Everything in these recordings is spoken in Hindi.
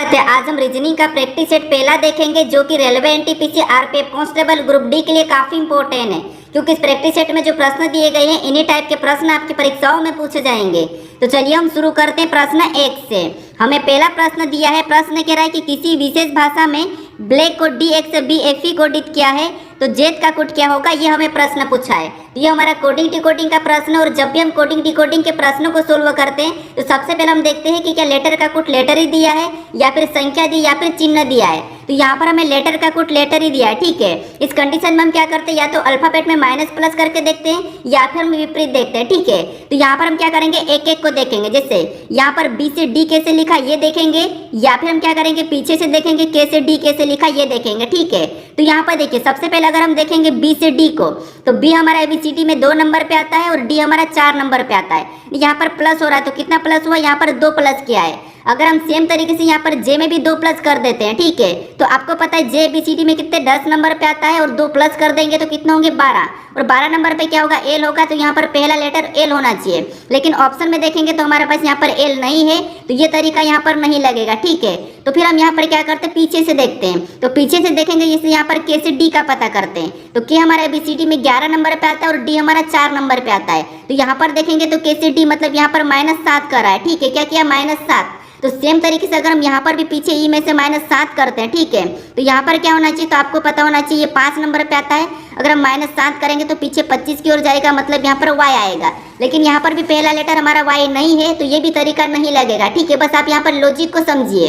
नमस्ते। आज हम रीजनिंग का प्रैक्टिस सेट पहला देखेंगे जो कि railway NTPC RPF constable group D के लिए काफी इंपॉर्टेंट है, क्योंकि इस प्रैक्टिस सेट में जो प्रश्न दिए गए हैं इन्हीं टाइप के प्रश्न आपकी परीक्षाओं में पूछे जाएंगे। तो चलिए हम शुरू करते हैं प्रश्न 1 से। हमें पहला प्रश्न दिया है, प्रश्न कह रहा है कि किसी विशेष भाषा में ब्लैक को D X B F E कोडित किया है तो जेड का कोड क्या होगा, ये हमें प्रश्न पूछा है। तो ये हमारा कोडिंग डिकोडिंग का प्रश्न है। और जब भी हम कोडिंग डिकोडिंग के प्रश्नों को सोल्व करते हैं तो सबसे पहले हम देखते हैं कि क्या लेटर का कोड लेटर ही दिया है या फिर संख्या दी या फिर चिन्ह दिया है। तो यहाँ पर हमें लेटर का कोड लेटर ही दिया है, ठीक है। इस कंडीशन में हम क्या करते हैं, या तो अल्फाबेट में माइनस प्लस करके देखते हैं या फिर हम विपरीत देखते हैं, ठीक है। तो यहाँ पर हम क्या करेंगे, एक एक को देखेंगे। जैसे यहाँ पर बी से डी कैसे लिखा ये देखेंगे, या फिर हम क्या करेंगे पीछे से देखेंगे के से डी कैसे लिखा ये देखेंगे, ठीक है। तो यहाँ पर देखिए सबसे पहले अगर हम देखेंगे बी से डी को, तो बी हमारा एबीसीडी में 2 नंबर पे आता है और डी हमारा 4 नंबर पे आता है। यहाँ पर प्लस हो रहा है तो कितना प्लस हुआ, यहाँ पर 2 प्लस किया है। अगर हम सेम तरीके से यहाँ पर जे में भी 2 प्लस कर देते हैं, ठीक है। तो आपको पता है जे एबीसीडी में कितने 10 नंबर पे आता है और 2 प्लस कर देंगे तो कितने होंगे 12, और 12 नंबर पे क्या होगा एल होगा। तो यहाँ पर पहला लेटर एल होना चाहिए, लेकिन ऑप्शन में देखेंगे तो हमारे पास यहाँ पर एल नहीं है, तो ये तरीका यहाँ पर नहीं लगेगा, ठीक है। तो फिर हम यहाँ पर क्या करते हैं, पीछे से देखते हैं। तो पीछे से देखेंगे जैसे यहाँ पर के से डी का पता करते हैं, तो के हमारा एबीसीडी में 11 नंबर पे आता है और डी हमारा 4 नंबर पे आता है। तो यहाँ पर देखेंगे तो के से डी मतलब यहाँ पर -7 कर रहा है, ठीक है। क्या किया, -7। तो सेम तरीके से अगर हम यहाँ पर भी पीछे ई में से -7 करते हैं, ठीक है। तो यहाँ पर क्या होना चाहिए, तो आपको पता होना चाहिए ये 5 नंबर पे आता है। अगर हम -7 करेंगे तो पीछे 25 की ओर जाएगा, मतलब यहाँ पर y आएगा। लेकिन यहाँ पर भी पहला लेटर हमारा y नहीं है, तो ये भी तरीका नहीं लगेगा, ठीक है। बस आप यहाँ पर लॉजिक को समझिए।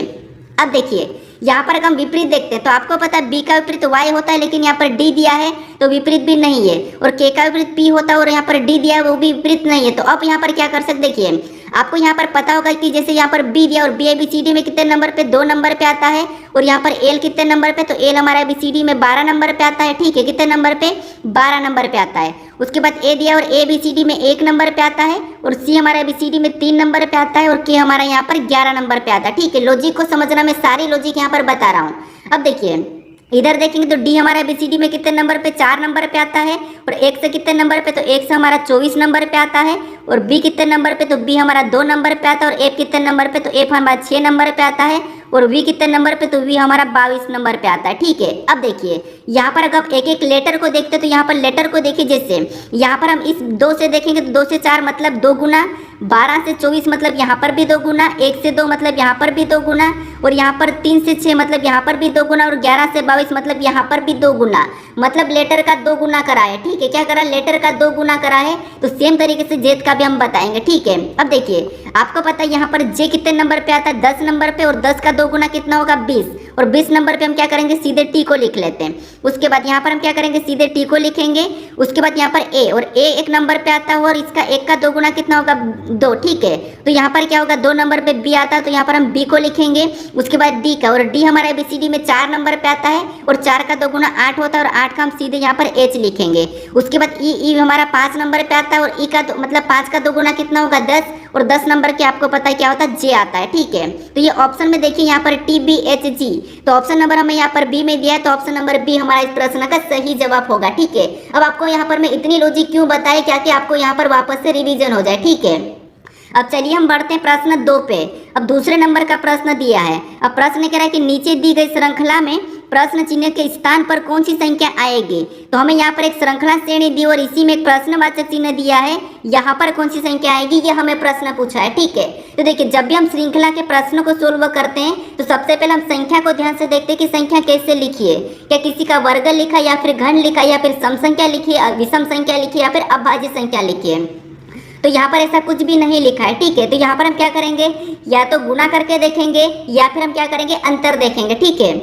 अब देखिए यहाँ पर अगर हम विपरीत देखते हैं तो आपको पता है बी का विपरीत y होता है, लेकिन यहाँ पर डी दिया है तो विपरीत भी नहीं है। और के का विपरीत p होता है और यहाँ पर डी दिया है वो भी विपरीत नहीं है। तो अब यहाँ पर क्या कर सकते, देखिए आपको यहाँ पर पता होगा कि जैसे यहाँ पर बी दिया और बी एबीसीडी में कितने नंबर पे 2 नंबर पे आता है, और यहाँ पर एल कितने नंबर पे, तो एल हमारा एबीसीडी में 12 नंबर पे आता है, ठीक है। कितने नंबर पे, 12 नंबर पे आता है। उसके बाद ए दिया और ए एबीसीडी में 1 नंबर पे आता है, और सी हमारा एबीसीडी में 3 नंबर पे आता है, और के हमारा यहाँ पर 11 नंबर पे आता है, ठीक है। लॉजिक को समझना, मैं सारी लॉजिक यहाँ पर बता रहा हूँ। अब देखिए इधर देखेंगे तो डी हमारा एबीसीडी में कितने नंबर पे, 4 नंबर पे आता है, और 1 से कितने नंबर पे, तो 1 से हमारा 24 नंबर पे आता है। और बी कितने नंबर पे, तो बी हमारा 2 नंबर पे आता है। और एफ कितने नंबर पे, तो एफ हमारा 6 नंबर पे आता है। और वी कितने नंबर पे, तो वी हमारा 22 नंबर पे आता है, ठीक है। अब देखिए यहाँ पर अगर एक एक लेटर को देखते हैं तो यहाँ पर लेटर को देखिए, जैसे यहाँ पर हम इस 2 से देखेंगे तो 2 से 4 मतलब 2 गुना, 12 से 24 मतलब यहाँ पर भी 2 गुना, 1 से 2 मतलब यहाँ पर भी 2 गुना, और यहाँ पर 3 से 6 मतलब यहाँ पर भी 2 गुना, और 11 से 22 मतलब यहाँ पर भी 2 गुना, मतलब लेटर का 2 गुना करा है, ठीक है। क्या करा, लेटर का 2 गुना करा है। तो सेम तरीके से जेड का भी हम बताएंगे, ठीक है। अब देखिए आपको पता है यहाँ पर जे कितने नंबर पे आता है, 10 नंबर पे, और 10 का 2 गुना कितना होगा 20, और 20 नंबर पे हम क्या करेंगे, सीधे टी को लिख लेते हैं। उसके बाद यहाँ पर हम क्या करेंगे, सीधे टी को लिखेंगे। उसके बाद यहाँ पर ए, और ए 1 नंबर पे आता है, और इसका 1 का 2 गुना कितना होगा 2, ठीक है। तो यहाँ पर क्या होगा, 2 नंबर पे बी आता है, तो यहाँ पर हम बी को लिखेंगे। उसके बाद डी का, और डी हमारा एबीसीडी में 4 नंबर पे आता है, और 4 का 2 गुना 8 होता है, और 8 का हम सीधे यहाँ पर एच लिखेंगे। उसके बाद ई हमारा 5 नंबर पे आता है, और ई का मतलब 5 का 2 गुना कितना होगा 10, और 10 नंबर के आपको पता है क्या होता है, जे आता है, ठीक है। तो ये ऑप्शन में देखिए यहाँ पर टी बी एच जी, तो ऑप्शन नंबर हमें यहाँ पर बी में दिया है, तो ऑप्शन नंबर बी हमारा इस प्रश्न का सही जवाब होगा, ठीक है। अब आपको यहाँ पर मैं इतनी लॉजिक क्यों बताई, क्या कि आपको यहाँ पर वापस से रिवीजन हो जाए, ठीक है। अब चलिए हम बढ़ते हैं प्रश्न 2 पे। अब दूसरे नंबर का प्रश्न दिया है। अब प्रश्न कह रहा है कि नीचे दी गई श्रृंखला में प्रश्न चिन्ह के स्थान पर कौन सी संख्या आएगी। तो हमें यहाँ पर एक श्रृंखला श्रेणी दी और इसी में एक प्रश्नवाचक चिन्ह दिया है, यहाँ पर कौन सी संख्या आएगी ये हमें प्रश्न पूछा है, ठीक है। तो देखिए जब भी हम श्रृंखला के प्रश्न को सोल्व करते हैं तो सबसे पहले हम संख्या को ध्यान से देखते हैं कि संख्या कैसे लिखी है, क्या किसी का वर्ग लिखा, या फिर घन लिखा, या फिर सम संख्या लिखी है, विषम संख्या लिखी है, या फिर अभाज्य संख्या लिखी है। तो यहाँ पर ऐसा कुछ भी नहीं लिखा है, ठीक है। तो यहाँ पर हम क्या करेंगे, या तो गुना करके देखेंगे, या फिर हम क्या करेंगे अंतर देखेंगे, ठीक है।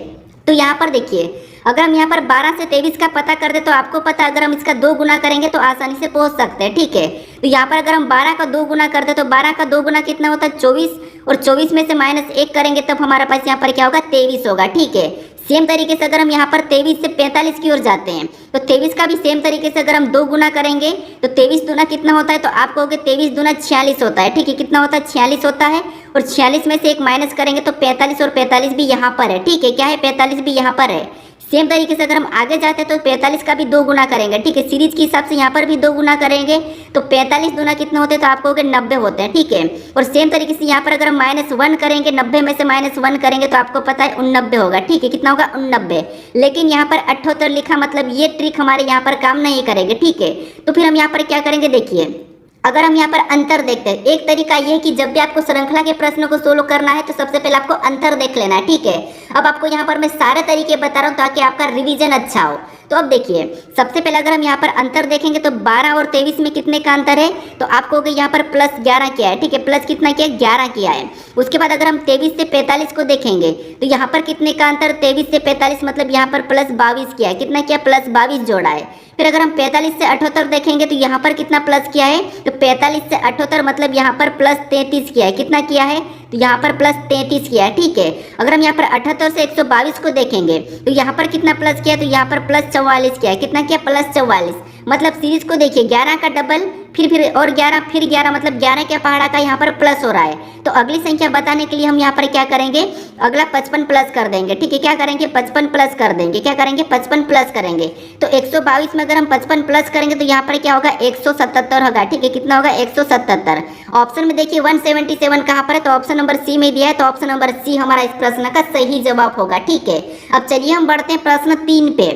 तो यहाँ पर देखिए अगर हम यहाँ पर 12 से 23 का पता कर दे तो आपको पता है अगर हम इसका 2 गुना करेंगे तो आसानी से पहुँच सकते हैं, ठीक है। तो यहाँ पर अगर हम 12 का 2 गुना कर दे तो 12 का 2 गुना कितना होता है 24, और 24 में से -1 करेंगे तब हमारे पास यहाँ पर क्या होगा 23 होगा, ठीक है। सेम तरीके से अगर हम यहाँ पर 23 से 45 की ओर जाते हैं तो 23 का भी सेम तरीके से अगर हम 2 गुना करेंगे तो 23 दूना कितना होता है, तो आप कहोगे 23 दूना 46 होता है, ठीक है। कितना होता है 46 होता है, और 46 में से 1 माइनस करेंगे तो 45, और 45 भी यहाँ पर है, ठीक है। क्या है 45 भी यहाँ पर है। सेम तरीके से अगर हम आगे जाते हैं तो 45 का भी 2 गुना करेंगे, ठीक है। सीरीज के हिसाब से यहाँ पर भी 2 गुना करेंगे तो 45 दूना कितने होते हैं, तो आप कहोगे 90 होते हैं, ठीक है। और सेम तरीके से यहाँ पर अगर हम -1 करेंगे, 90 में से -1 करेंगे तो आपको पता है 89 होगा, ठीक है। कितना होगा, 89। लेकिन यहाँ पर 78 लिखा, मतलब ये ट्रिक हमारे यहाँ पर काम नहीं करेंगे, ठीक है। तो फिर हम यहाँ पर क्या करेंगे, देखिए अगर हम यहाँ पर अंतर देखते हैं, एक तरीका ये है कि जब भी आपको श्रृंखला के प्रश्नों को सोल्व करना है तो सबसे पहले आपको अंतर देख लेना है, ठीक है। अब आपको यहाँ पर मैं सारे तरीके बता रहा हूँ ताकि आपका रिवीजन अच्छा हो। तो अब देखिए सबसे पहले अगर हम यहाँ पर अंतर देखेंगे तो 12 और 23 में कितने का अंतर है, तो आप कहोगे यहाँ पर +11 किया है, ठीक है। प्लस कितना किया है, 11 किया है। उसके बाद अगर हम 23 से 45 को देखेंगे तो यहाँ पर कितने का अंतर, 23 से 45 मतलब यहाँ पर +22 किया है। कितना किया, +22 जोड़ा है। फिर अगर हम 45 से 78 देखेंगे तो यहाँ पर कितना प्लस किया है, तो 45 से 78 मतलब यहाँ पर +33 किया है। कितना किया है, तो यहाँ पर +33 किया है, ठीक है। अगर हम यहाँ पर 78 से 122 को देखेंगे तो यहाँ पर कितना प्लस किया है, तो यहाँ पर +44 किया है। कितना किया, +44। मतलब सीरीज को देखिए 11 का डबल, फिर और 11, फिर 11, मतलब 11 के पहाड़ा का यहाँ पर प्लस हो रहा है। तो अगली संख्या बताने के लिए हम यहाँ पर क्या करेंगे, अगला 55 प्लस कर देंगे, ठीक है। क्या करेंगे, 55 प्लस कर देंगे। क्या करेंगे, 55 प्लस करेंगे। तो 122 में अगर हम 55 प्लस करेंगे तो यहाँ पर क्या होगा, 177 होगा, ठीक है। कितना होगा, 177। ऑप्शन में देखिए 177 कहाँ पर है, तो ऑप्शन नंबर सी में दिया है, तो ऑप्शन नंबर सी हमारा इस प्रश्न का सही जवाब होगा, ठीक है। अब चलिए हम बढ़ते हैं प्रश्न 3 पे।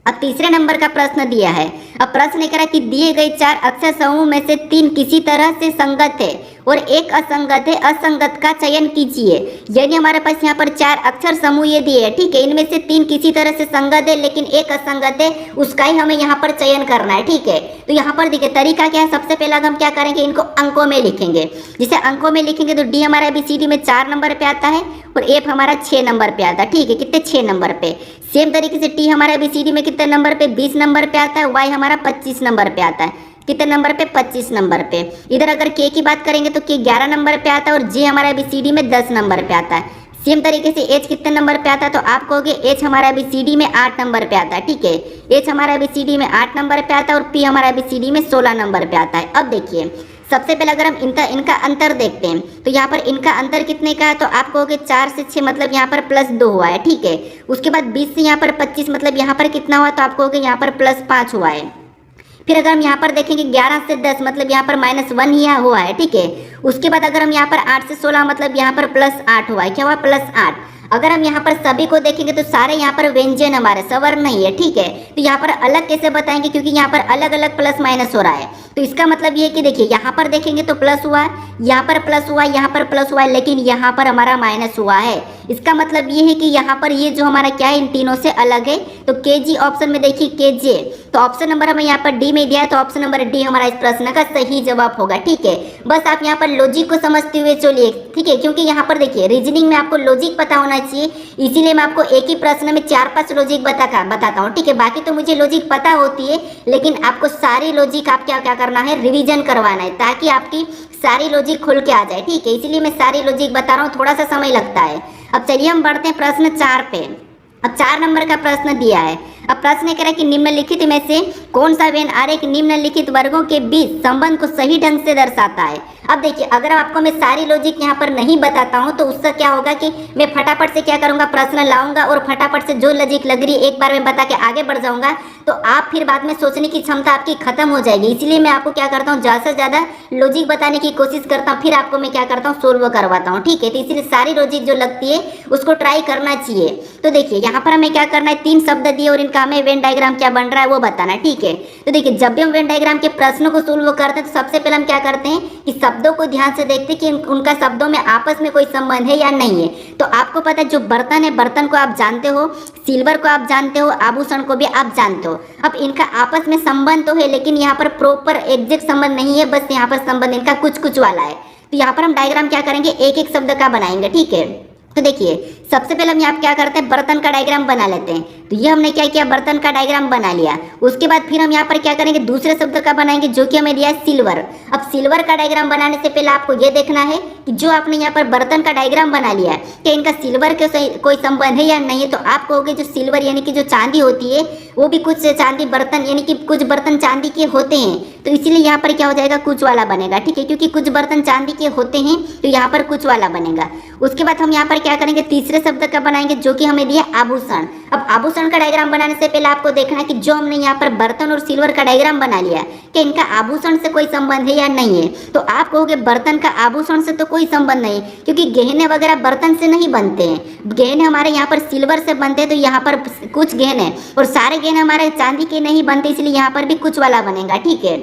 अब तीसरे नंबर का प्रश्न दिया है। अब प्रश्न कह रहा है कि दिए गए 4 अक्षर समूह में से 3 किसी तरह से संगत है और एक असंगत है, असंगत का चयन कीजिए। यानी हमारे पास यहाँ पर 4 अक्षर समूह ये दिए है, ठीक है। इनमें से 3 किसी तरह से संगत है लेकिन एक असंगत है, उसका ही हमें यहाँ पर चयन करना है, ठीक है। तो यहाँ पर देखिए तरीका क्या है, सबसे पहले हम क्या करेंगे, इनको अंकों में लिखेंगे। जैसे अंकों में लिखेंगे तो डी हमारा ABCD में 4 नंबर पे आता है और एफ हमारा 6 नंबर पे आता है, ठीक है। कितने, 6 नंबर पे। सेम तरीके से टी हमारा ABCD में कितने नंबर पे, 20 नंबर पे आता है। वाई हमारा 25 नंबर पे आता है। कितने नंबर पे, 25 नंबर पे। इधर अगर के की बात करेंगे तो के 11 नंबर पे आता है और जे हमारा ABCD में 10 नंबर पे आता है। सेम तरीके से एच कितने नंबर पे आता है, तो आप कहोगे एच हमारा ABCD में 8 नंबर पे आता है, ठीक है। एच हमारा ABCD में 8 नंबर पे आता है और पी हमारा ABCD में 16 नंबर पे आता है। अब देखिए सबसे पहले अगर हम इनका अंतर देखते हैं तो यहाँ पर इनका अंतर कितने का है, तो आप कहोगे 4 से 6 मतलब यहाँ पर +2 हुआ है, ठीक है। उसके बाद 20 से यहाँ पर 25 मतलब यहाँ पर कितना हुआ, तो आप कहोगे यहाँ पर +5 हुआ है। फिर अगर हम यहाँ पर देखेंगे 11 से 10 मतलब यहाँ पर -1 ही हुआ है, ठीक है। उसके बाद अगर हम यहाँ पर 8 से 16 मतलब यहाँ पर +8 हुआ है। क्या हुआ, +8। अगर हम यहाँ पर सभी को देखेंगे तो सारे यहाँ पर व्यंजन हमारे सवर्ण नहीं है, ठीक है। तो यहाँ पर अलग कैसे बताएंगे, क्योंकि यहाँ पर अलग अलग प्लस माइनस हो रहा है। तो इसका मतलब ये है कि देखिए यहाँ पर देखेंगे तो प्लस हुआ है, यहाँ पर प्लस हुआ है, यहाँ पर प्लस हुआ है, लेकिन यहाँ पर हमारा माइनस हुआ है। इसका मतलब ये है कि यहाँ पर ये जो हमारा क्या है, इन तीनों से अलग है। तो KG ऑप्शन में देखिए KJ, तो ऑप्शन नंबर हमें यहाँ पर डी में दिया है, तो ऑप्शन नंबर डी हमारा इस प्रश्न का सही जवाब होगा, ठीक है। बस आप यहाँ पर लॉजिक को समझते हुए चलिए, ठीक है। क्योंकि यहाँ पर देखिए रीजनिंग में आपको लॉजिक पता होना चाहिए, इसीलिए मैं आपको एक ही प्रश्न में 4-5 लॉजिक बताता हूँ, ठीक है। बाकी तो मुझे लॉजिक पता होती है, लेकिन आपको सारी लॉजिक आप क्या करना है, रिवीजन करवाना है, ताकि आपकी सारी लॉजिक खुल के आ जाए, ठीक है। इसलिए मैं सारी लॉजिक बता रहा हूँ, थोड़ा सा समय लगता है। अब चलिए हम बढ़ते हैं प्रश्न 4 पे। अब 4 नंबर का प्रश्न दिया है। अब प्रश्न कह रहा है कि निम्नलिखित में से कौन सा वेन आरेख निम्नलिखित वर्गों के बीच संबंध को सही ढंग से दर्शाता है। अब देखिए अगर आपको मैं सारी लॉजिक यहाँ पर नहीं बताता हूँ तो उससे क्या होगा कि मैं फटाफट से क्या करूँगा, प्रश्न लाऊंगा और फटाफट से जो लॉजिक लग रही है एक बार में बता के आगे बढ़ जाऊँगा, तो आप फिर बाद में सोचने की क्षमता आपकी खत्म हो जाएगी। इसलिए मैं आपको क्या करता हूँ, ज़्यादा से ज़्यादा लॉजिक बताने की कोशिश करता हूँ, फिर आपको मैं क्या करता हूँ, सोल्व करवाता हूँ, ठीक है। तो इसलिए सारी लॉजिक जो लगती है उसको ट्राई करना चाहिए। तो देखिए यहाँ पर हमें क्या करना है, 3 शब्द दिए और इनका हमें वेन डायग्राम क्या बन रहा है वो बताना है, ठीक है। तो देखिए जब भी हम वेन डायग्राम के प्रश्नों को सोल्व करते हैं तो सबसे पहले हम क्या करते हैं कि शब्दों को ध्यान से देखते हैं कि उनका शब्दों में आपस में कोई संबंध है या नहीं है। तो आपको पता है जो बर्तन है, बर्तन को आप जानते हो, सिल्वर को आप जानते हो, आभूषण को भी आप जानते हो। अब इनका आपस में संबंध तो है, लेकिन यहाँ पर प्रॉपर एग्जैक्ट संबंध नहीं है, बस यहाँ पर संबंध इनका कुछ वाला है। तो यहाँ पर हम डायग्राम क्या करेंगे, एक एक शब्द का बनाएंगे, ठीक है। तो देखिए सबसे पहले हम यहाँ क्या करते हैं, बर्तन का डायग्राम बना लेते हैं। तो ये हमने क्या किया, बर्तन का डायग्राम बना लिया। उसके बाद फिर हम यहाँ पर क्या करेंगे, दूसरे शब्द का बनाएंगे जो कि हमें दिया है सिल्वर। अब सिल्वर का डायग्राम बनाने से पहले आपको ये देखना है कि जो आपने यहाँ पर बर्तन का डायग्राम बना लिया है कि इनका सिल्वर के कोई संबंध है या नहीं है। तो आप कहोगे जो सिल्वर यानी कि जो चांदी होती है वो भी कुछ चांदी बर्तन यानी कि कुछ बर्तन चांदी के होते हैं, तो इसीलिए यहाँ पर क्या हो जाएगा, कुछ वाला बनेगा, ठीक है। क्योंकि कुछ बर्तन चांदी के होते हैं तो यहाँ पर कुछ वाला बनेगा। उसके बाद हम यहाँ पर क्या करेंगे, तीसरे शब्द का बनाएंगे जो कि हमें दिया आभूषण। अब आभूषण आभूषण का डायग्राम बनाने से पहले आपको देखना है कि जो हमने यहाँ पर बर्तन और सिल्वर का डायग्राम बना लिया कि इनका आभूषण से कोई संबंध है या नहीं है। तो आप कहोगे बर्तन का आभूषण से तो कोई संबंध नहीं, क्योंकि गहने वगैरह बर्तन से नहीं बनते हैं। गहने हमारे यहाँ पर सिल्वर से बनते हैं, तो यहाँ पर कुछ गहने और सारे गहने हमारे चांदी के नहीं बनते, इसलिए यहाँ पर भी कुछ वाला बनेगा। ठीक है,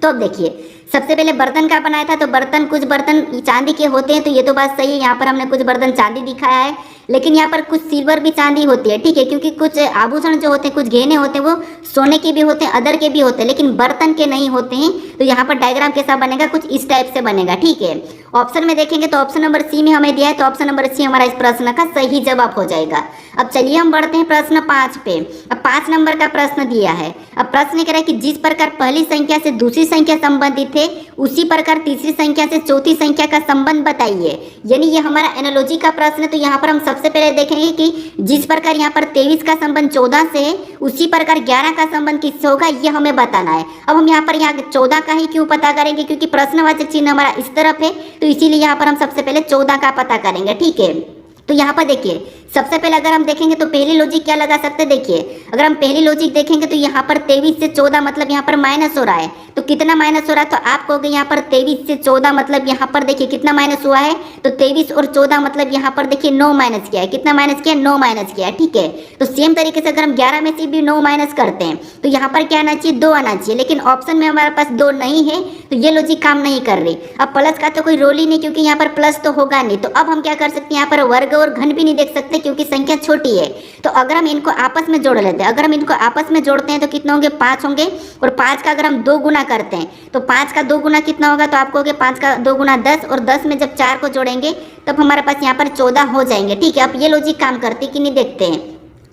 तो अब देखिए सबसे पहले बर्तन का बनाया था, तो बर्तन कुछ बर्तन चांदी के होते हैं, तो ये तो बात सही है। यहाँ पर हमने कुछ बर्तन चांदी दिखाया है, लेकिन यहाँ पर कुछ सिल्वर भी चांदी होती है। ठीक है, क्योंकि कुछ आभूषण जो होते हैं, कुछ गहने होते हैं, वो सोने के भी होते हैं, अदर के भी होते हैं, लेकिन बर्तन के नहीं होते हैं। तो यहाँ पर डायग्राम कैसा बनेगा, कुछ इस टाइप से बनेगा। ठीक है, ऑप्शन में देखेंगे तो ऑप्शन नंबर सी में हमें दिया है, तो ऑप्शन नंबर सी हमारा इस प्रश्न का सही जवाब हो जाएगा। अब चलिए हम बढ़ते हैं प्रश्न 5 पे। अब 5 नंबर का प्रश्न दिया है। अब प्रश्न कह रहा है कि जिस प्रकार पहली संख्या से दूसरी संख्या संबंधित है, उसी प्रकार तीसरी संख्या से चौथी संख्या का संबंध बताइए। यानी ये हमारा एनालॉजी का प्रश्न है। तो यहाँ पर हम सबसे पहले देखेंगे कि जिस प्रकार यहाँ पर 23 का संबंध 14 से है, उसी प्रकार 11 का संबंध किससे होगा, ये हमें बताना है। अब हम यहाँ पर 14 का ही क्यों पता करेंगे, क्योंकि प्रश्नवाचक चिन्ह हमारा इस तरफ है, तो इसीलिए यहाँ पर हम सबसे पहले 14 का पता करेंगे। ठीक है, तो यहाँ पर देखिए सबसे पहले अगर हम देखेंगे तो पहली लॉजिक क्या लगा सकते हैं। देखिए अगर हम पहली लॉजिक देखेंगे तो यहाँ पर 23 से 14 मतलब यहाँ पर माइनस हो रहा है, तो कितना माइनस हो रहा है, तो आप कहोगे यहाँ पर 23 से 14 मतलब यहाँ पर देखिए कितना माइनस हुआ है, तो 23 और 14 मतलब यहाँ पर देखिए 9 माइनस किया है। कितना माइनस किया, 9 माइनस किया है। ठीक है, तो सेम तरीके से अगर हम 11 में से भी 9 माइनस करते हैं तो यहाँ पर क्या आना चाहिए, 2 आना चाहिए, लेकिन ऑप्शन में हमारे पास 2 नहीं है, तो ये लॉजिक काम नहीं कर रही। अब प्लस का तो कोई रोल ही नहीं, क्योंकि यहाँ पर प्लस तो होगा नहीं। तो अब हम क्या कर सकते हैं, यहाँ पर वर्ग और घन भी नहीं देख सकते, क्योंकि संख्या छोटी है। तो अगर हम इनको आपस में जोड़ लेते हैं, अगर हम इनको आपस में जोड़ते हैं तो कितने होंगे, 5 होंगे। और 5 का अगर हम 2 गुना करते हैं तो 5 का 2 गुना कितना होगा, तो आपको कहोगे 5 का 2 गुना 10, और 10 में जब 4 को जोड़ेंगे तब हमारे पास यहाँ पर 14 हो जाएंगे। ठीक है, अब ये लॉजिक काम करती कि नहीं देखते हैं।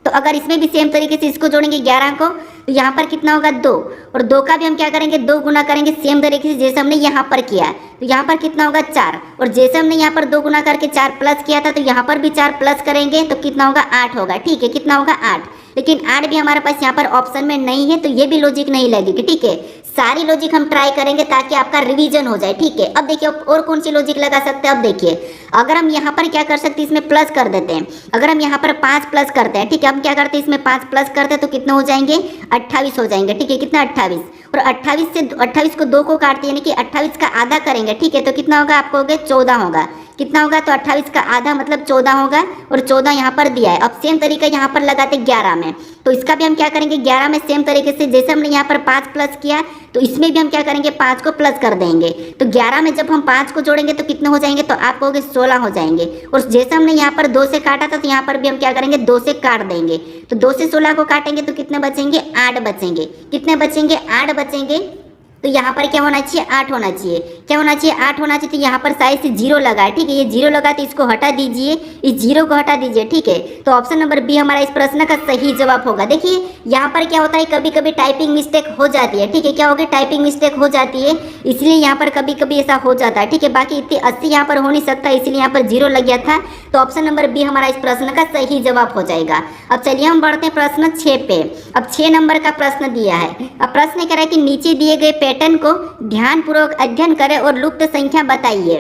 तो अगर इसमें भी सेम तरीके से इसको जोड़ेंगे 11 को, तो यहाँ पर कितना होगा, 2, और 2 का भी हम क्या करेंगे, 2 गुना करेंगे सेम तरीके से जैसे हमने यहाँ पर किया है। तो यहाँ पर कितना होगा, 4, और जैसे हमने यहाँ पर 2 गुना करके 4 प्लस किया था, तो यहाँ पर भी 4 प्लस करेंगे तो कितना होगा, 8 होगा। ठीक है, कितना होगा, 8, लेकिन 8 भी हमारे पास यहाँ पर ऑप्शन में नहीं है, तो ये भी लॉजिक नहीं लगेगी। ठीक है, सारी लॉजिक हम ट्राई करेंगे ताकि आपका रिवीजन हो जाए। ठीक है, अब देखिए और कौन सी लॉजिक लगा सकते हैं। अब देखिए अगर हम यहाँ पर क्या कर सकते हैं, इसमें प्लस कर देते हैं। अगर हम यहाँ पर 5 प्लस करते हैं, ठीक है, हम क्या करते हैं, इसमें 5 प्लस करते हैं तो कितने हो जाएंगे, 28 हो जाएंगे। ठीक है, कितना, 28, और 28 को 2 को काटते हैं, यानी कि 28 का आधा करेंगे। ठीक है, तो कितना होगा, आपको होगा 14 होगा। कितना होगा, तो 28 का आधा मतलब 14 होगा, और 14 यहाँ पर दिया है। अब सेम तरीका यहाँ पर लगाते 11 में, तो इसका भी हम क्या करेंगे, 11 में सेम तरीके से जैसे हमने यहाँ पर 5 प्लस किया, तो इसमें भी हम क्या करेंगे, 5 को प्लस कर देंगे। तो 11 में जब हम 5 को जोड़ेंगे तो कितने हो जाएंगे, तो आप कहोगे 16 हो जाएंगे। और जैसे हमने यहाँ पर 2 से काटा था, तो यहाँ पर भी हम क्या करेंगे, 2 से काट देंगे। तो 2 से 16 को काटेंगे तो कितने बचेंगे, 8 बचेंगे। कितने बचेंगे, 8 बचेंगे। तो यहाँ पर क्या होना चाहिए, 8 होना चाहिए। क्या होना चाहिए, 8 होना चाहिए। तो यहाँ पर साइड से 0 लगा है। ठीक है, ये 0 लगा तो इसको हटा दीजिए, इस 0 को हटा दीजिए। ठीक है, तो ऑप्शन नंबर बी हमारा इस प्रश्न का सही जवाब होगा। देखिए यहाँ पर क्या होता है, कभी कभी टाइपिंग मिस्टेक हो जाती है। ठीक है, क्या होगी, टाइपिंग मिस्टेक हो जाती है, इसलिए यहाँ पर कभी कभी ऐसा हो जाता है। ठीक है, बाकी इतनी 80 यहाँ पर हो नहीं सकता, इसलिए यहाँ पर 0 लग गया था। तो ऑप्शन नंबर बी हमारा इस प्रश्न का सही जवाब हो जाएगा। अब चलिए हम बढ़ते हैं प्रश्न 6 पे। अब 6 नंबर का प्रश्न दिया है। अब प्रश्न कह रहा है कि नीचे दिए गए पैटर्न को ध्यानपूर्वक अध्ययन करें और लुप्त संख्या बताइए।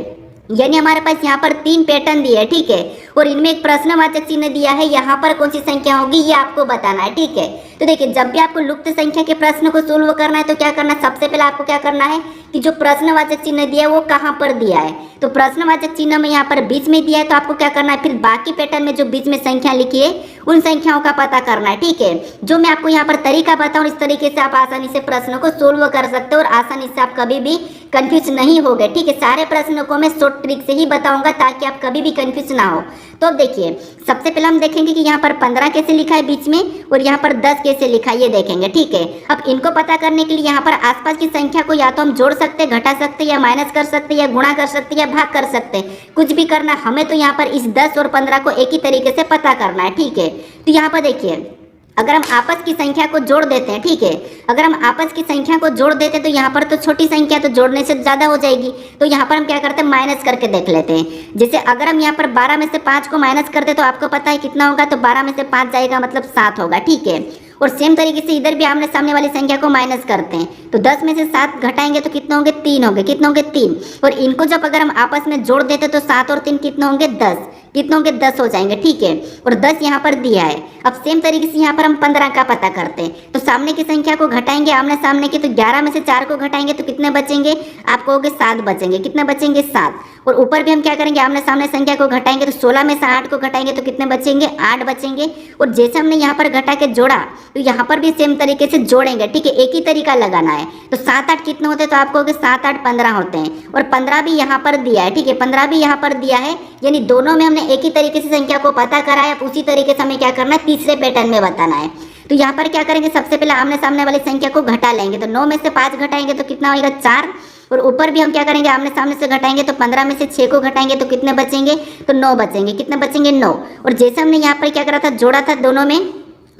यानी हमारे पास यहाँ पर 3 पैटर्न दिए है। ठीक है, और इनमें एक प्रश्नवाचक चिन्ह दिया है, यहाँ पर कौन सी संख्या होगी ये आपको बताना है। ठीक है, तो देखिए जब भी आपको लुप्त संख्या के प्रश्न को सोल्व करना है तो क्या करना है, सबसे पहले आपको क्या करना है कि जो प्रश्नवाचक चिन्ह दिया है वो कहाँ पर दिया है। तो प्रश्नवाचक चिन्ह में यहाँ पर बीच में दिया है, तो आपको क्या करना है, फिर बाकी पैटर्न में जो बीच में संख्या लिखी है उन संख्याओं का पता करना है। ठीक है, जो मैं आपको यहाँ पर तरीका बताऊँ, इस तरीके से आप आसानी से प्रश्नों को सोल्व कर सकते हो और आसानी से आप कभी भी कंफ्यूज नहीं हो गए। ठीक है, सारे प्रश्नों को मैं शॉर्ट ट्रिक से ही बताऊंगा ताकि आप कभी भी कंफ्यूज ना हो। तो अब देखिए सबसे पहले हम देखेंगे कि यहाँ पर 15 कैसे लिखा है बीच में, और यहाँ पर 10 कैसे लिखा है ये देखेंगे। ठीक है, अब इनको पता करने के लिए यहाँ पर आसपास की संख्या को या तो हम जोड़ सकते हैं, घटा सकते हैं, या माइनस कर सकते हैं, या गुणा कर सकते हैं, या भाग कर सकते हैं, कुछ भी करना। हमें तो यहाँ पर इस 10 और 15 को एक ही तरीके से पता करना है। ठीक है, तो यहाँ पर देखिए अगर हम आपस की संख्या को जोड़ देते हैं, ठीक है, अगर हम आपस की संख्या को जोड़ देते हैं तो यहाँ पर तो छोटी संख्या तो जोड़ने से ज़्यादा हो जाएगी, तो यहाँ पर हम क्या करते हैं, माइनस करके देख लेते हैं। जैसे अगर हम यहाँ पर 12 में से 5 को माइनस करते तो आपको पता है कितना होगा, तो 12 में से 5 जाएगा मतलब 7 होगा। ठीक है, और सेम तरीके से इधर भी आमने सामने वाली संख्या को माइनस करते हैं, तो 10 में से 7 घटाएंगे तो कितने होंगे, 3 होंगे। कितने होंगे, 3। और इनको जब अगर हम आपस में जोड़ देते तो 7 और 3 कितने होंगे, 10। कितने होंगे, 10 हो जाएंगे, ठीक है। और 10 यहाँ पर दिया है। अब सेम तरीके से यहाँ पर हम 15 का पता करते हैं, तो सामने की संख्या को घटाएंगे आमने सामने की, तो 11 में से 4 को घटाएंगे तो कितने बचेंगे, आपको होंगे 7 बचेंगे। कितने बचेंगे, 7। और ऊपर भी हम क्या करेंगे, आमने सामने संख्या को घटाएंगे तो 16 में से 8 को घटाएंगे तो कितने बचेंगे, 8 बचेंगे। और जैसे हमने यहाँ पर घटा के जोड़ा तो यहाँ पर भी सेम तरीके से जोड़ेंगे, ठीक है। एक ही तरीका लगाना है। तो 7 8 कितने होते हैं, तो आपको होंगे 7 8 15 होते हैं। और 15 भी यहाँ पर दिया है, ठीक है। 15 भी यहाँ पर दिया है, यानी दोनों में हमने एक ही तरीके से संख्या को पता करा है। उसी तरीके से हमें क्या करना है, तीसरे पैटर्न में बताना है। तो यहाँ पर क्या करेंगे, सबसे पहले आमने सामने वाली संख्या को घटा लेंगे, तो 9 में से 5 घटाएंगे तो कितना होगा, 4। और ऊपर भी हम क्या करेंगे, आमने सामने से घटाएंगे तो 15 में से 6 को घटाएंगे तो कितने बचेंगे, तो 9 बचेंगे। कितने बचेंगे, 9। और जैसे हमने यहाँ पर क्या करा था, जोड़ा था दोनों में,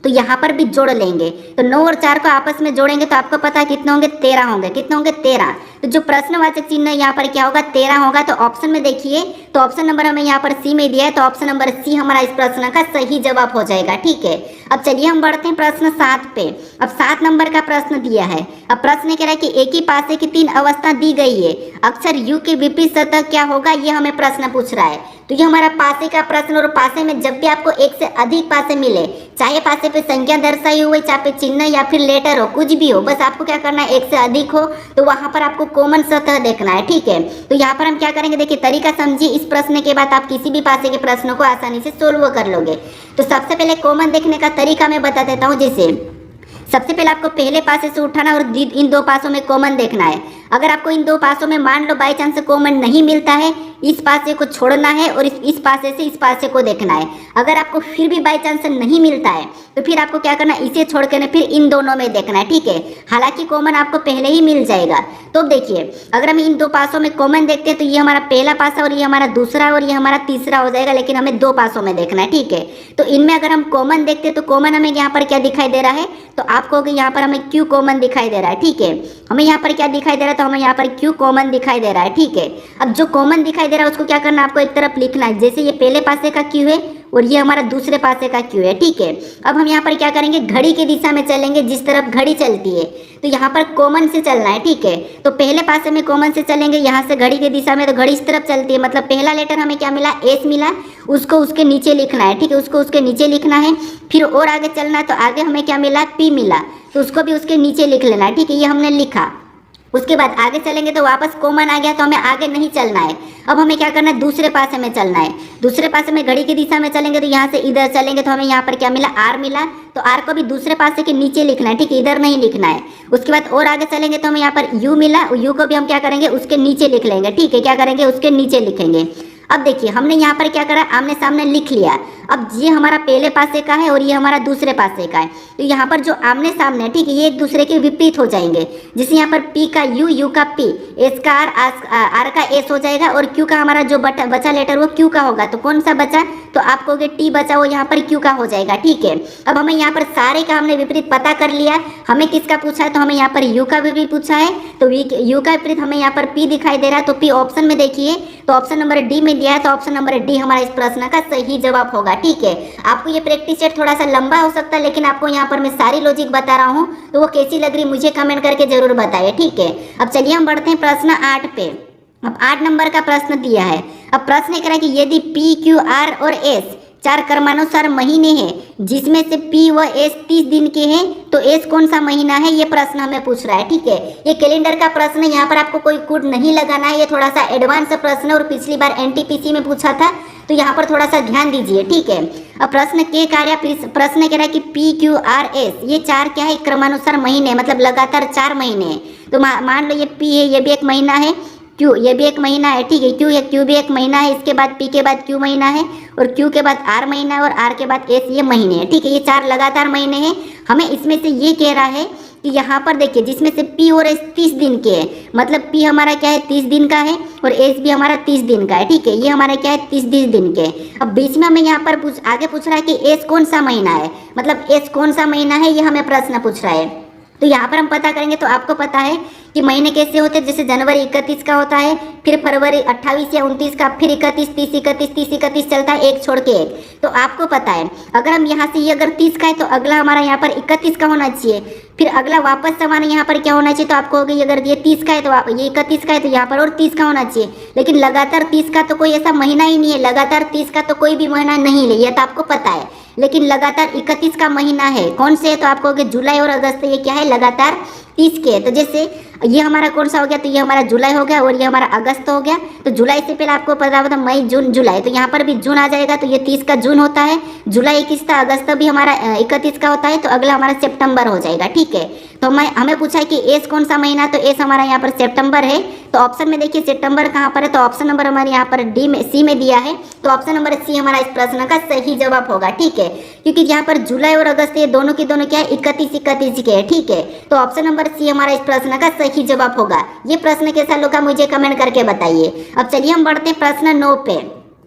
तो यहाँ पर भी जोड़ लेंगे। तो 9 और 4 को आपस में जोड़ेंगे तो आपको पता है कितने होंगे, 13 होंगे। कितने होंगे, 13। तो जो प्रश्नवाचक चिन्ह यहाँ पर क्या होगा, 13 होगा। तो ऑप्शन में देखिए, तो ऑप्शन नंबर हमें यहाँ पर सी में दिया है, तो ऑप्शन नंबर सी हमारा इस प्रश्न का सही जवाब हो जाएगा, ठीक है। अब चलिए हम बढ़ते हैं प्रश्न 7 पे। अब 7 नंबर का प्रश्न दिया है। अब प्रश्न कह रहा है कि एक ही पासे की 3 अवस्था दी गई है, अक्षर यू के विपरीत सतह क्या होगा, ये हमें प्रश्न पूछ रहा है। तो ये हमारा पासे का प्रश्न, और पासे में जब भी आपको एक से अधिक पासे मिले, चाहे पासे पे संख्या दर्शाई हुई, चाहे पे चिन्ह या फिर लेटर हो, कुछ भी हो, बस आपको क्या करना है, एक से अधिक हो तो वहां पर आपको कॉमन सतह देखना है, ठीक है। तो यहाँ पर हम क्या करेंगे, देखिए तरीका समझिए। इस प्रश्न के बाद आप किसी भी पासे के प्रश्नों को आसानी से सोल्व कर लोगे। तो सबसे पहले कॉमन देखने का तरीका मैं बता देता हूँ। जैसे सबसे पहले आपको पहले पासे से उठाना और इन 2 पासों में कॉमन देखना है। अगर आपको इन 2 पासों में मान लो बाई चांस कॉमन नहीं मिलता है, इस पासे को छोड़ना है और इस पासे से इस पासे को देखना है। अगर आपको फिर भी बाई चांस नहीं मिलता है तो फिर आपको क्या करना है, इसे छोड़ कर फिर इन दोनों में देखना है, ठीक है। हालांकि कॉमन आपको पहले ही मिल जाएगा। तो देखिए अगर हम इन 2 पासों में कॉमन देखते हैं तो ये हमारा पहला पासा और ये हमारा दूसरा और ये हमारा तीसरा हो जाएगा, लेकिन हमें 2 पासों में देखना है, ठीक है। तो इनमें अगर हम कॉमन देखते हैं तो कॉमन हमें यहाँ पर क्या दिखाई दे रहा है, तो आपको यहाँ पर हमें क्यू कॉमन दिखाई दे रहा है, ठीक है। हमें यहाँ पर क्या दिखाई दे रहा है, तो हमें यहाँ पर क्यू कॉमन दिखाई दे रहा है, ठीक है। अब जो कॉमन दिखाई दे रहा है उसको क्या करना है, आपको एक तरफ लिखना है। जैसे ये पहले पासे का क्यू है और ये हमारा दूसरे पासे का क्यू है, ठीक है। अब हम यहाँ पर क्या करेंगे, घड़ी की दिशा में चलेंगे, जिस तरफ घड़ी चलती है। तो यहाँ पर कॉमन से चलना है, ठीक है। तो पहले पासे में कॉमन से चलेंगे, यहाँ से घड़ी की दिशा में, तो घड़ी इस तरफ चलती है, मतलब पहला लेटर हमें क्या मिला, एस मिला, उसको उसके नीचे लिखना है, ठीक है। उसको उसके नीचे लिखना है। फिर और आगे चलना है, तो आगे हमें क्या मिला, पी मिला, तो उसको भी उसके नीचे लिख लेना है, ठीक है। ये हमने लिखा। उसके बाद आगे चलेंगे तो वापस कॉमन आ गया, तो हमें आगे नहीं चलना है। अब हमें क्या करना है, दूसरे पासे में चलना है। दूसरे पासे में घड़ी की दिशा में चलेंगे तो यहाँ से इधर चलेंगे, तो हमें यहाँ पर क्या मिला, आर मिला, तो आर को भी दूसरे पासे के नीचे लिखना है, ठीक है, इधर नहीं लिखना है। उसके बाद और आगे चलेंगे तो हमें यहाँ पर यू मिला, यू को भी हम क्या करेंगे, उसके नीचे लिख लेंगे, ठीक है। क्या करेंगे, उसके नीचे लिखेंगे। अब देखिए हमने यहाँ पर क्या करा, आमने सामने लिख लिया। अब ये हमारा पहले पासे का है और ये हमारा दूसरे पासे का है, तो यहाँ पर जो आमने सामने है, ठीक है, ये एक दूसरे के विपरीत हो जाएंगे। जैसे यहाँ पर पी का यू, यू का पी, एस का आर का एस हो जाएगा, और क्यू का हमारा जो बचा लेटर वो क्यू का होगा। तो कौन सा बचा, तो आपको टी बचा, वो यहाँ पर क्यू का हो जाएगा, ठीक है। अब हमें यहाँ पर सारे का हमने विपरीत पता कर लिया। हमें किसका पूछा है, तो हमें यहाँ पर यू का विपरीत पूछा है, तो यू का विपरीत हमें यहाँ पर पी दिखाई दे रहा है। तो पी ऑप्शन में देखिए, तो ऑप्शन नंबर डी में दिया है, तो ऑप्शन नंबर डी हमारा इस प्रश्न का सही जवाब होगा, ठीक है। आपको ये प्रैक्टिस सेट थोड़ा सा लंबा हो सकता है, लेकिन आपको यहाँ पर मैं सारी लॉजिक बता रहा हूँ, तो वो कैसी लग रही मुझे कमेंट करके जरूर बताइए, ठीक है। अब चलिए हम बढ़ते हैं प्रश्न 8 पे। अब 8 नंबर का प्रश्न दिया है। अब प्रश्न कह रहा है कि यदि पी, क्यू, आर और एस 4 क्रमानुसार महीने हैं, जिसमें से पी व एस 30 दिन के हैं, तो एस कौन सा महीना है, ये प्रश्न हमें पूछ रहा है, ठीक है। ये कैलेंडर का प्रश्न है, यहाँ पर आपको कोई कोड नहीं लगाना है। ये थोड़ा सा एडवांस प्रश्न है और पिछली बार एनटीपीसी में पूछा था, तो यहाँ पर थोड़ा सा ध्यान दीजिए, ठीक है। अब प्रश्न के कार्य, प्रश्न कह रहा है कि पी, क्यू, आर, एस ये 4 क्या है, क्रमानुसार महीने, मतलब लगातार 4 महीने हैं। तो मान लो ये पी है, ये भी एक महीना है, क्यू ये भी एक महीना है, ठीक है, क्यू भी एक महीना है, इसके बाद पी के बाद क्यू महीना है, और क्यू के बाद आर महीना है, और आर के बाद एस ये महीने हैं, ठीक है। ये 4 लगातार महीने हैं। हमें इसमें से ये कह रहा है कि यहाँ पर देखिए, जिसमें से पी और एस 30 दिन के हैं, मतलब पी हमारा क्या है, 30 दिन का है, और एस भी हमारा 30 दिन का है, ठीक है। ये हमारा क्या है, 30 दिन के। अब बीच में हमें यहाँ पर आगे पूछ रहा है कि एस कौन सा महीना है, मतलब एस कौन सा महीना है, ये हमें प्रश्न पूछ रहा है। तो यहाँ पर हम पता करेंगे तो आपको पता है कि महीने कैसे होते हैं, जैसे जनवरी 31 का होता है, फिर फरवरी 28 या 29 का, फिर 31, 30, 31, 30, 31 चलता है, एक छोड़ के एक। तो आपको पता है अगर हम यहाँ से ये अगर 30 का है तो अगला हमारा यहाँ पर 31 का होना चाहिए, फिर अगला वापस हमारे यहाँ पर क्या होना चाहिए, तो आपको होगी अगर ये 30 का है तो ये 31 का है तो यहाँ पर और 30 का होना चाहिए। लेकिन लगातार 30 का तो कोई ऐसा महीना ही नहीं है, लगातार 30 का तो कोई भी महीना नहीं है, ये तो आपको पता है। लेकिन लगातार 31 का महीना है, कौन से है, तो आपको होगा जुलाई और अगस्त, ये क्या है लगातार 30 के है। तो जैसे ये हमारा कौन सा हो गया, तो ये हमारा जुलाई हो गया और ये हमारा अगस्त हो गया। तो जुलाई से पहले आपको पता होता मई जून जुलाई, तो यहाँ पर भी जून आ जाएगा, तो ये 30 का जून होता है, जुलाई 21 था, अगस्त भी हमारा 31 का होता है, तो अगला हमारा सितंबर हो जाएगा। ठीक है, तो हमें पूछा है कि एस कौन सा महीना, तो एस हमारा यहाँ पर सितंबर है। तो ऑप्शन में देखिए सितंबर कहाँ पर है, तो ऑप्शन नंबर हमारे यहाँ पर डी में सी में दिया है, तो ऑप्शन नंबर सी हमारा इस प्रश्न का सही जवाब होगा। ठीक है, क्योंकि यहाँ पर जुलाई और अगस्त ये दोनों के दोनों क्या है 31 के है। ठीक है, तो ऑप्शन नंबर सी हमारा इस प्रश्न का सही जवाब होगा। ये प्रश्न कैसा लगा मुझे कमेंट करके बताइए। अब चलिए हम बढ़ते हैं प्रश्न 9 पे।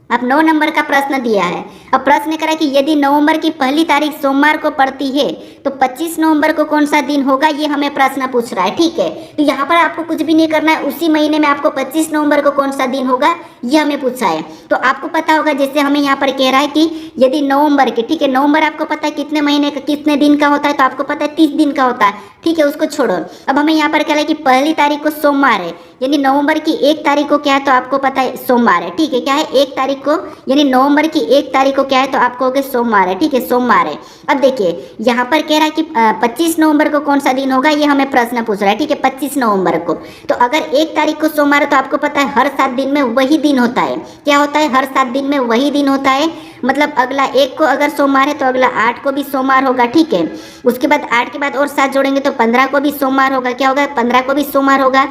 अब 9 नंबर का प्रश्न दिया है। अब प्रश्न करा कि यदि नवंबर की पहली तारीख सोमवार को पड़ती है तो 25 नवंबर को कौन सा दिन होगा, ये हमें प्रश्न पूछ रहा है। ठीक है, तो यहाँ पर आपको कुछ भी नहीं करना है, उसी महीने में आपको 25 नवंबर को कौन सा दिन होगा ये हमें पूछा है। तो आपको पता होगा, जैसे हमें यहाँ पर कह रहा है कि यदि नवंबर के, ठीक है, नवंबर आपको पता है कितने महीने का कितने दिन का होता है, तो आपको पता है 30 दिन का होता है। ठीक है, उसको छोड़ो। अब हमें यहाँ पर कह रहा है कि पहली तारीख को सोमवार है, यानी नवंबर की 1 तारीख को क्या है, तो आपको पता है सोमवार है। ठीक है, क्या है 1 तारीख को, यानी नवंबर की 1 तारीख को क्या है, तो आपको हो गया सोमवार है। ठीक है, सोमवार है। अब देखिए यहाँ पर कह रहा है कि 25 नवंबर को कौन सा दिन होगा, ये हमें प्रश्न पूछ रहा है। ठीक है, 25 नवंबर को, तो अगर 1 तारीख को सोमवार है तो आपको पता है हर 7 दिन में वही दिन होता है। क्या होता है, हर 7 दिन में वही दिन होता है, मतलब अगला 1 को अगर सोमवार है तो अगला 8 को भी सोमवार होगा। ठीक है, उसके बाद 8 के बाद और 7 जोड़ेंगे तो 15 को भी सोमवार होगा। क्या होगा, 15 को भी सोमवार होगा।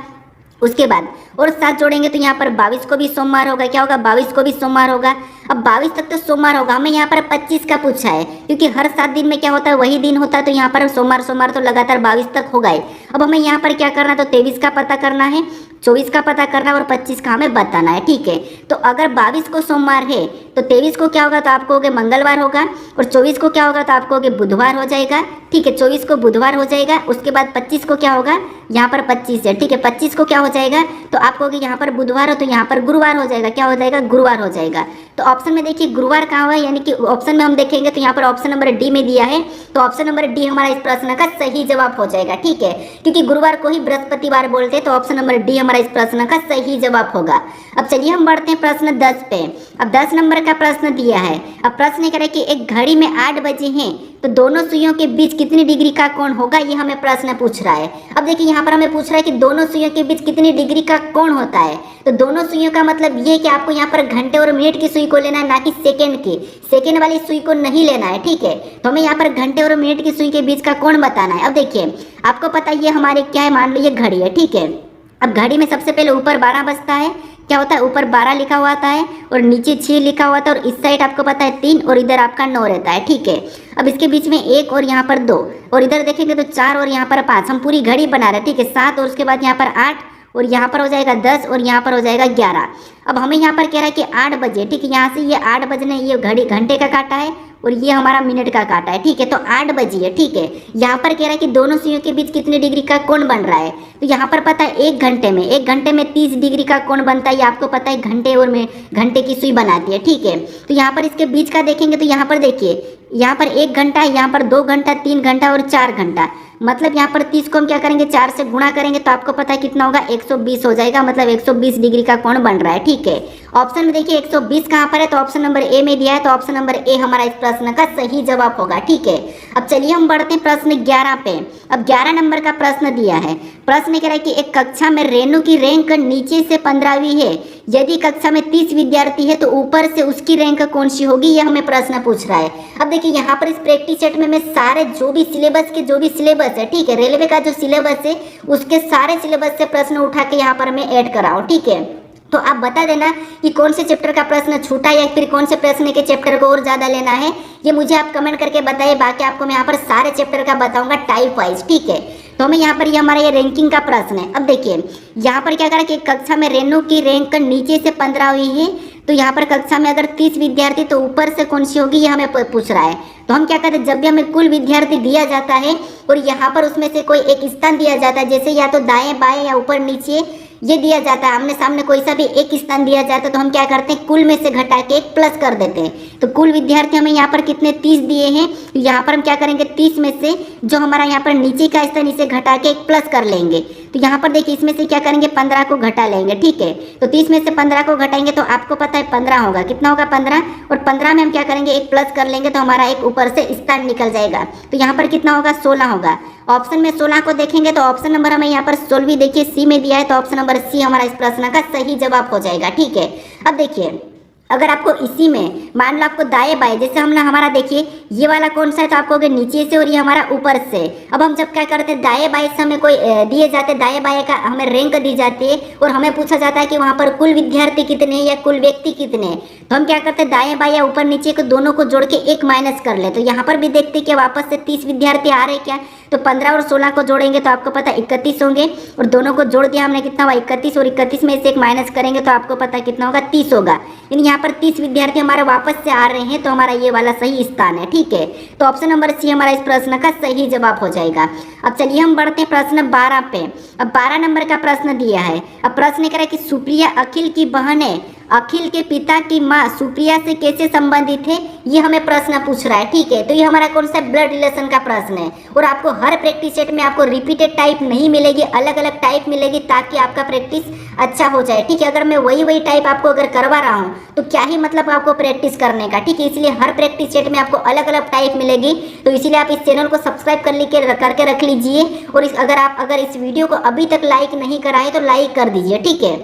उसके बाद और 7 जोड़ेंगे तो यहाँ पर 22 को भी सोमवार होगा। क्या होगा, 22 को भी सोमवार होगा। अब 22 तक तो सोमवार होगा, हमें यहाँ पर 25 का पूछा है, क्योंकि हर 7 दिन में क्या होता है वही दिन होता है, तो यहाँ पर सोमवार तो लगातार 22 तक होगा ही। अब हमें यहाँ पर क्या करना है, तो 23 का पता करना है, 24 का पता करना है और 25 का हमें बताना है। ठीक है, तो अगर 22 को सोमवार है तो 23 को क्या होगा, तो आपको हो गया मंगलवार होगा, और 24 को क्या होगा, तो आपको हो गया बुधवार हो जाएगा। ठीक है, 24 को बुधवार हो जाएगा। उसके बाद 25 को क्या होगा, यहाँ पर 25 है। ठीक है, 25 को क्या हो जाएगा, तो आपको हो गया यहाँ पर बुधवार हो, तो यहाँ पर गुरुवार हो जाएगा। क्या हो जाएगा, गुरुवार हो जाएगा। तो ऑप्शन में देखिए गुरुवार कहाँ हुआ है, यानी कि ऑप्शन में हम देखेंगे तो यहाँ पर ऑप्शन नंबर डी में दिया है, तो ऑप्शन नंबर डी हमारा इस प्रश्न का सही जवाब हो जाएगा। ठीक है, क्योंकि गुरुवार को ही बृहस्पतिवार बोलते हैं, तो ऑप्शन नंबर डी हमारा इस प्रश्न का सही जवाब होगा। अब चलिए हम बढ़ते हैं प्रश्न 10 पे। अब 10 नंबर का प्रश्न दिया है। अब प्रश्न करें कि एक घड़ी में 8 बजे हैं तो दोनों सुइयों के बीच कितनी डिग्री का कोण होगा, ये हमें प्रश्न पूछ रहा है। अब देखिए यहाँ पर हमें पूछ रहा है कि दोनों सुइयों के बीच कितनी डिग्री का कोण होता है। तो दोनों सुइयों का मतलब ये कि आपको यहाँ पर घंटे और मिनट की सुई को लेना है, ना कि सेकंड की। सेकंड वाली सुई को नहीं लेना है। ठीक है, तो हमें यहाँ पर घंटे और मिनट की सुई के बीच का कोण बताना है। अब देखिए आपको पता है ये हमारे क्या है, मान लो ये घड़ी है। ठीक है, अब घड़ी में सबसे पहले ऊपर 12 बजता है। क्या होता है, ऊपर 12 लिखा हुआ आता है और नीचे 6 लिखा हुआ था, और इस साइड आपको पता है 3 और इधर आपका 9 रहता है। ठीक है, अब इसके बीच में 1 और यहाँ पर 2 और इधर देखेंगे तो 4 और यहाँ पर 5। हम पूरी घड़ी बना रहे हैं। ठीक है, 7 और उसके बाद यहाँ पर 8 और यहाँ पर हो जाएगा 10 और यहाँ पर हो जाएगा 11। अब हमें यहाँ पर कह रहा है कि 8 बजे। ठीक है, यहाँ से ये 8 बजने, ये घड़ी घंटे का काटा है और ये हमारा मिनट का काटा है। ठीक है, तो 8 बजे है। ठीक है, यहाँ पर कह रहा है कि दोनों सुइयों के बीच कितने डिग्री का कोण बन रहा है, तो यहाँ पर पता है 1 घंटे में 30 डिग्री का कोण बनता है। ये आपको पता है घंटे और में घंटे की सुई बनाती है। ठीक है, तो यहाँ पर इसके बीच का देखेंगे तो यहाँ पर देखिए, यहाँ पर 1 घंटा है, यहाँ पर 2 घंटा, 3 घंटा और 4 घंटा। मतलब यहाँ पर 30 को हम क्या करेंगे, 4 से गुणा करेंगे तो आपको पता है कितना होगा, 120 हो जाएगा। मतलब 120 डिग्री का कोण बन रहा है। ठीक है, ऑप्शन में देखिए 120 कहाँ पर है, तो ऑप्शन नंबर ए में दिया है, तो ऑप्शन नंबर ए हमारा इस प्रश्न का सही जवाब होगा। ठीक है, अब चलिए हम बढ़ते हैं प्रश्न 11 पे। अब 11 नंबर का प्रश्न दिया है। प्रश्न कह रहा है कि एक कक्षा में रेणु की रैंक नीचे से 15वीं है, यदि कक्षा में 30 विद्यार्थी है तो ऊपर से उसकी रैंक कौन सी होगी, यह हमें प्रश्न पूछ रहा है। अब देखिए यहाँ पर इस प्रैक्टिस सेट में मैं सारे जो भी सिलेबस है, ठीक है, रेलवे का जो सिलेबस है उसके सारे सिलेबस से प्रश्न उठा के यहाँ पर मैं ऐड कर रहा हूँ। ठीक है, तो आप बता देना कि कौन से चैप्टर का प्रश्न छूटा या फिर कौन से प्रश्न के चैप्टर को और ज़्यादा लेना है, ये मुझे आप कमेंट करके बताइए। बाकी आपको मैं यहाँ पर सारे चैप्टर का बताऊंगा टाइप वाइज। ठीक है, तो हमें यहाँ पर ये हमारा ये रैंकिंग का प्रश्न है। अब देखिए यहाँ पर क्या करा कि कक्षा में रेणु की रैंक नीचे से 15वीं है तो यहाँ पर कक्षा में अगर 30 विद्यार्थी तो ऊपर से कौन सी होगी ये हमें पूछ रहा है। तो हम क्या करते हैं, जब भी हमें कुल विद्यार्थी दिया जाता है और यहाँ पर उसमें से कोई एक स्थान दिया जाता है, जैसे या तो दाएं बाएं या ऊपर नीचे ये दिया जाता है, आमने सामने कोई सा भी एक स्थान दिया जाता है, तो हम क्या करते हैं कुल में से घटा के एक प्लस कर देते हैं। तो कुल विद्यार्थी हमें यहाँ पर कितने 30 दिए हैं, तो यहाँ पर हम क्या करेंगे 30 में से जो हमारा यहाँ पर नीचे का स्थान इसे घटा के एक प्लस कर लेंगे। तो यहाँ पर देखिए इसमें से क्या करेंगे 15 को घटा लेंगे, ठीक है। तो 30 में से 15 को घटाएंगे तो आपको पता है 15 होगा, कितना होगा 15, और 15 में हम क्या करेंगे एक प्लस कर लेंगे तो हमारा एक ऊपर से स्थान निकल जाएगा। तो यहाँ पर कितना होगा 16 होगा। ऑप्शन में 16 को देखेंगे तो ऑप्शन नंबर हमें यहाँ पर 16 देखिए सी में दिया है, तो ऑप्शन नंबर सी हमारा इस प्रश्न का सही जवाब हो जाएगा, ठीक है। अब देखिए अगर आपको इसी में मान लो आपको दाएं बाएं, जैसे हमने हमारा देखिए ये वाला कौन सा है, तो आपको अगर नीचे से और ये हमारा ऊपर से। अब हम जब क्या करते हैं दाएं बाएं से हमें कोई दिए जाते, दाएं बाएं का हमें रैंक दी जाती है और हमें पूछा जाता है कि वहाँ पर कुल विद्यार्थी कितने हैं या कुल व्यक्ति कितने हैं, तो हम क्या करते हैं दाएं बाएं या ऊपर नीचे को दोनों को जोड़ के एक माइनस कर ले। तो यहाँ पर भी देखते हैं कि वापस से 30 विद्यार्थी आ रहे क्या, तो 15 और 16 को जोड़ेंगे तो आपको पता 31 होंगे, और दोनों को जोड़ दिया हमने कितना हुआ 31, और 31 में से एक माइनस करेंगे तो आपको पता कितना होगा 30 होगा। यानी यहाँ पर 30 विद्यार्थी हमारे वापस से आ रहे हैं, तो हमारा ये वाला सही स्थान है, ठीक है। तो ऑप्शन नंबर सी हमारा इस प्रश्न का सही जवाब हो जाएगा। अब चलिए हम बढ़ते हैं प्रश्न 12 पे। अब 12 नंबर का प्रश्न दिया है। अब प्रश्न कह रहा है कि सुप्रिया अखिल की बहन है, अखिल के पिता की माँ सुप्रिया से कैसे संबंधित है, ये हमें प्रश्न पूछ रहा है, ठीक है। तो ये हमारा कौन सा ब्लड रिलेशन का प्रश्न है, और आपको हर प्रैक्टिस सेट में आपको रिपीटेड टाइप नहीं मिलेगी, अलग अलग टाइप मिलेगी ताकि आपका प्रैक्टिस अच्छा हो जाए, ठीक है। अगर मैं वही टाइप आपको अगर करवा रहा हूँ तो क्या ही मतलब आपको प्रैक्टिस करने का, ठीक है। इसलिए हर प्रैक्टिस सेट में आपको अलग अलग टाइप मिलेगी, तो इसीलिए आप इस चैनल को सब्सक्राइब करके रख लीजिए, और अगर इस वीडियो को अभी तक लाइक नहीं कराए तो लाइक कर दीजिए, ठीक है।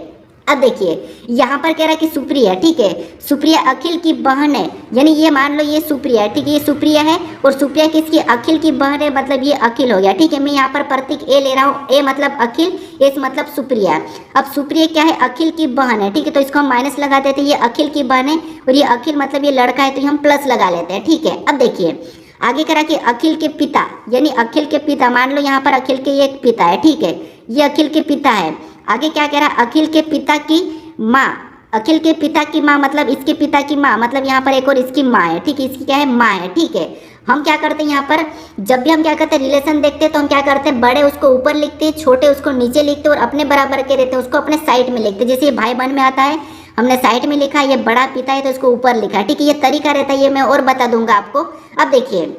अब देखिए यहाँ पर कह रहा है कि सुप्रिया, ठीक है, सुप्रिया अखिल की बहन है, यानी ये मान लो ये सुप्रिया है, ठीक है, ये सुप्रिया है और सुप्रिया किसकी अखिल की बहन है, मतलब ये अखिल हो गया, ठीक है। मैं यहाँ पर प्रतीक ए ले रहा हूँ, ए मतलब अखिल, ए मतलब सुप्रिया। अब सुप्रिया क्या है, अखिल की बहन है, ठीक है, तो इसको हम माइनस लगा देते हैं, ये अखिल की बहन है और ये अखिल मतलब ये लड़का है, तो हम प्लस लगा लेते हैं, ठीक है। अब देखिए आगे करा कि अखिल के पिता, यानी अखिल के पिता, मान लो यहाँ पर अखिल के एक पिता है, ठीक है, ये अखिल के पिता है। आगे क्या कह रहा है, अखिल के पिता की माँ, अखिल के पिता की माँ मतलब इसके पिता की माँ, मतलब यहाँ पर एक और इसकी माँ है, ठीक है, इसकी क्या है माँ है, ठीक है। हम क्या करते हैं यहाँ पर जब भी हम क्या करते हैं रिलेशन देखते हैं तो हम क्या करते हैं बड़े उसको ऊपर लिखते हैं, छोटे उसको नीचे लिखते हैं, और अपने बराबर के रहते हैं उसको अपने साइड में लिखते हैं। जैसे ये भाई बहन में आता है, हमने साइड में लिखा है, ये बड़ा पिता है तो इसको ऊपर लिखा है, ठीक है। ये तरीका रहता है, ये मैं और बता दूंगा आपको। अब देखिए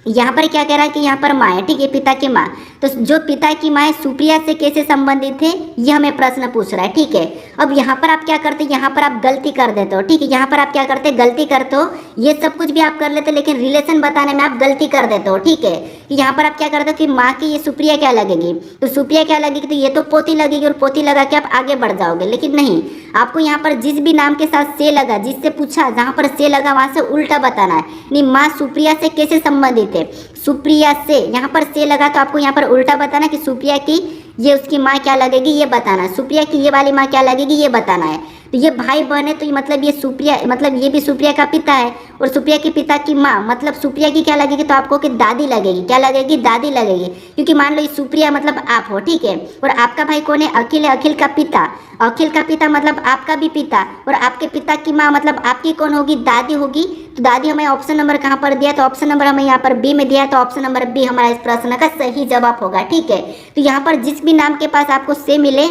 यहाँ पर क्या कह रहा है कि यहाँ पर माँ है, ठीक है, पिता की माँ, तो जो पिता की माँ है सुप्रिया से कैसे संबंधित है ये हमें प्रश्न पूछ रहा है, ठीक है। अब यहाँ पर आप क्या करते हैं, यहाँ पर आप गलती कर देते हो, ठीक है, यहाँ पर आप क्या करते हैं गलती करते हो, ये सब कुछ भी आप कर लेते हो लेकिन रिलेशन बताने में आप गलती कर देते हो, ठीक है। यहाँ पर आप क्या करते हो कि माँ की ये सुप्रिया क्या लगेगी, तो सुप्रिया क्या लगेगी, तो ये तो पोती लगेगी और पोती लगा के आप आगे बढ़ जाओगे, लेकिन नहीं, आपको यहाँ पर जिस भी नाम के साथ से लगा, जिससे पूछा जहाँ पर से लगा वहाँ से उल्टा बताना है। नहीं, माँ सुप्रिया से कैसे संबंधित है, सुप्रिया से, यहाँ पर से लगा तो आपको यहाँ पर उल्टा बताना कि सुप्रिया की ये उसकी माँ क्या लगेगी ये बताना है, सुप्रिया की ये वाली माँ क्या लगेगी ये बताना है। तो ये भाई बहन है तो ये मतलब ये सुप्रिया मतलब ये भी सुप्रिया का पिता है, और सुप्रिया के पिता की माँ मतलब सुप्रिया की क्या लगेगी, तो आपको कि दादी लगेगी, क्या लगेगी दादी लगेगी, क्योंकि मान लो ये सुप्रिया मतलब आप हो, ठीक है, और आपका भाई कौन है अखिल है, अखिल का पिता, अखिल का पिता मतलब आपका भी पिता, और आपके पिता की माँ मतलब आपकी कौन होगी दादी होगी। तो दादी हमें ऑप्शन नंबर कहाँ पर दिया, तो ऑप्शन नंबर हमें यहाँ पर बी में दिया है, तो ऑप्शन नंबर बी हमारा इस प्रश्न का सही जवाब होगा, ठीक है। तो यहाँ पर जिस भी नाम के पास आपको से मिले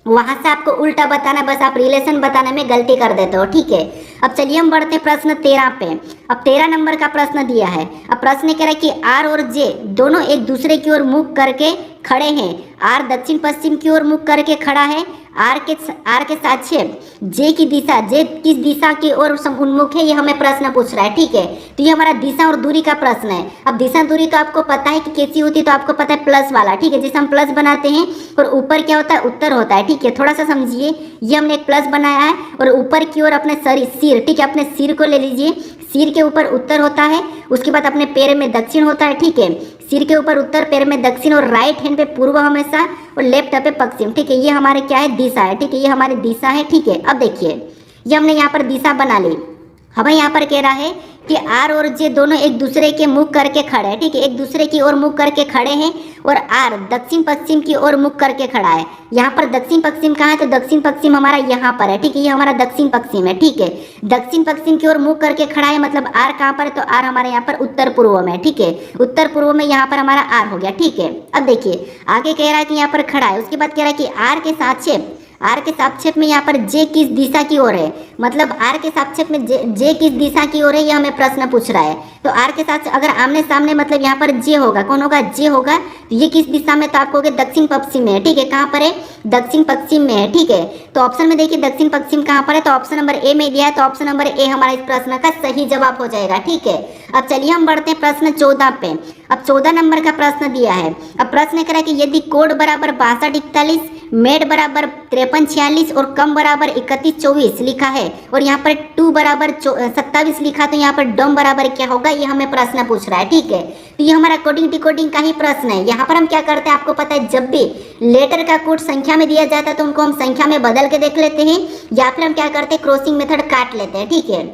वहां से आपको उल्टा बताना, बस आप रिलेशन बताने में गलती कर देते हो, ठीक है। अब चलिए हम बढ़ते हैं प्रश्न 13 पे। अब 13 नंबर का प्रश्न दिया है। अब प्रश्न कह रहा है कि आर और जे दोनों एक दूसरे की ओर मुख करके खड़े हैं, आर दक्षिण पश्चिम की ओर मुख करके खड़ा है, आर के साक्ष्य जे की दिशा, जे किस दिशा की ओर उन्मुख है, ये हमें प्रश्न पूछ रहा है, ठीक है। तो ये हमारा दिशा और दूरी का प्रश्न है। अब दिशा दूरी तो आपको पता है कि कैसी होती है, तो आपको पता है प्लस वाला, ठीक है, जैसे हम प्लस बनाते हैं और ऊपर क्या होता है उत्तर होता है, ठीक है। थोड़ा सा समझिए, ये हमने एक प्लस बनाया है और ऊपर की ओर अपने सिर, ठीक है, अपने सिर को ले लीजिए, सिर के ऊपर उत्तर होता है, उसके बाद अपने पैर में दक्षिण होता है, ठीक है, सिर के ऊपर उत्तर, पैर में दक्षिण, और राइट हैंड पे पूर्व हमेशा और लेफ्ट पे पश्चिम, ठीक है। ये हमारे क्या है दिशा है, ठीक है, ये हमारी दिशा है, ठीक है। अब देखिए ये हमने यहाँ पर दिशा बना ली। हमें यहाँ पर कह रहा है कि आर और जे दोनों एक दूसरे के मुख करके खड़े हैं, ठीक है, एक दूसरे की ओर मुख करके खड़े हैं और आर दक्षिण पश्चिम की ओर मुख करके खड़ा है। यहाँ पर दक्षिण पश्चिम कहाँ है, तो दक्षिण पश्चिम हमारा यहाँ पर है, ठीक है, ये हमारा दक्षिण पश्चिम है, ठीक है, दक्षिण पश्चिम की ओर मुख करके खड़ा है, मतलब आर कहाँ पर है, तो आर हमारे यहाँ पर उत्तर पूर्व में, ठीक है, उत्तर पूर्व में यहाँ पर हमारा आर हो गया, ठीक है। अब देखिए आगे कह रहा है कि यहाँ पर खड़ा है, उसके बाद कह रहा है कि आर के सापेक्ष में यहाँ पर जे किस दिशा की ओर है, मतलब आर के सापेक्ष में जे किस दिशा की ओर है, ये हमें प्रश्न पूछ रहा है। तो आर के साथ अगर आमने सामने मतलब यहाँ पर जे होगा, कौन होगा, जे होगा, तो ये किस दिशा में, तो आपको होगा दक्षिण पश्चिम में है, ठीक है, कहाँ पर है, दक्षिण पश्चिम में है, ठीक है। तो ऑप्शन में देखिए दक्षिण पश्चिम कहाँ पर है, तो ऑप्शन नंबर ए में दिया है, तो ऑप्शन नंबर ए हमारा इस प्रश्न का सही जवाब हो जाएगा, ठीक है। अब चलिए हम बढ़ते हैं प्रश्न 14 पे। अब 14 नंबर का प्रश्न दिया है। अब प्रश्न कह रहा है कि यदि कोड बराबर 6241, मेड बराबर 5346 और कम बराबर 3124 लिखा है और यहाँ पर 2 बराबर 27 लिखा, तो यहाँ पर डम बराबर क्या होगा, ये हमें प्रश्न पूछ रहा है, ठीक है। तो ये हमारा कोडिंग डिकोडिंग का ही प्रश्न है। यहाँ पर हम क्या करते हैं आपको पता है, जब भी लेटर का कोड संख्या में दिया जाता है तो उनको हम संख्या में बदल के देख लेते हैं, या फिर हम क्या करते हैं क्रॉसिंग मेथड काट लेते हैं, ठीक है।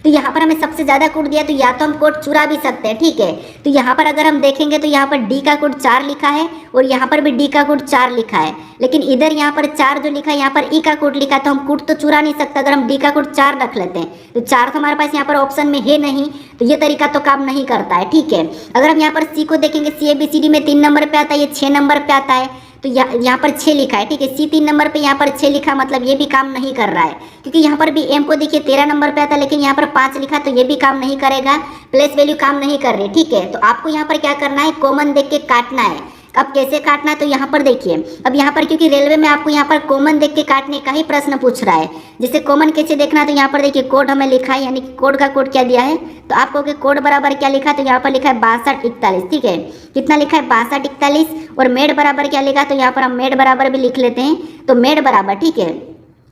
तो यहाँ पर हमें सबसे ज़्यादा कोड दिया, तो या तो हम कोड चुरा भी सकते हैं, ठीक है। तो यहाँ पर अगर हम देखेंगे तो यहाँ पर डी का कोड 4 लिखा है और यहाँ पर भी डी का कोड 4 लिखा है, लेकिन इधर यहाँ पर 4 जो लिखा है, यहाँ पर ई का कोड लिखा है, तो हम कोड तो चुरा नहीं सकते। अगर हम डी का कोड 4 रख लेते हैं तो 4 तो हमारे पास यहाँ पर ऑप्शन में है नहीं, तो ये तरीका तो काम नहीं करता है, ठीक है। अगर हम यहाँ पर सी को देखेंगे, सी ABCD में 3 नंबर पे आता है, ये 6 नंबर पे आता है, तो यहाँ पर 6 लिखा है, ठीक है, सी 3 नंबर पे यहाँ पर 6 लिखा, मतलब ये भी काम नहीं कर रहा है, क्योंकि यहाँ पर भी एम को देखिए 13 नंबर पे आता है, लेकिन यहाँ पर 5 लिखा, तो ये भी काम नहीं करेगा, प्लेस वैल्यू काम नहीं कर रही, ठीक है। तो आपको यहाँ पर क्या करना है, कॉमन देख के काटना है। अब कैसे काटना है, तो यहाँ पर देखिए, अब यहाँ पर क्योंकि रेलवे में आपको यहाँ पर कॉमन देख के काटने का ही प्रश्न पूछ रहा है, जैसे कॉमन कैसे देखना है, तो यहाँ पर देखिए कोड हमें लिखा है, यानी कि कोड का कोड क्या दिया है, तो आपको कोड बराबर क्या लिखा है, तो यहाँ पर लिखा है 6241, ठीक है, कितना लिखा है 6241, और मेड बराबर क्या लिखा है, तो यहाँ पर हम मेड बराबर भी लिख लेते हैं, तो मेड बराबर, ठीक है,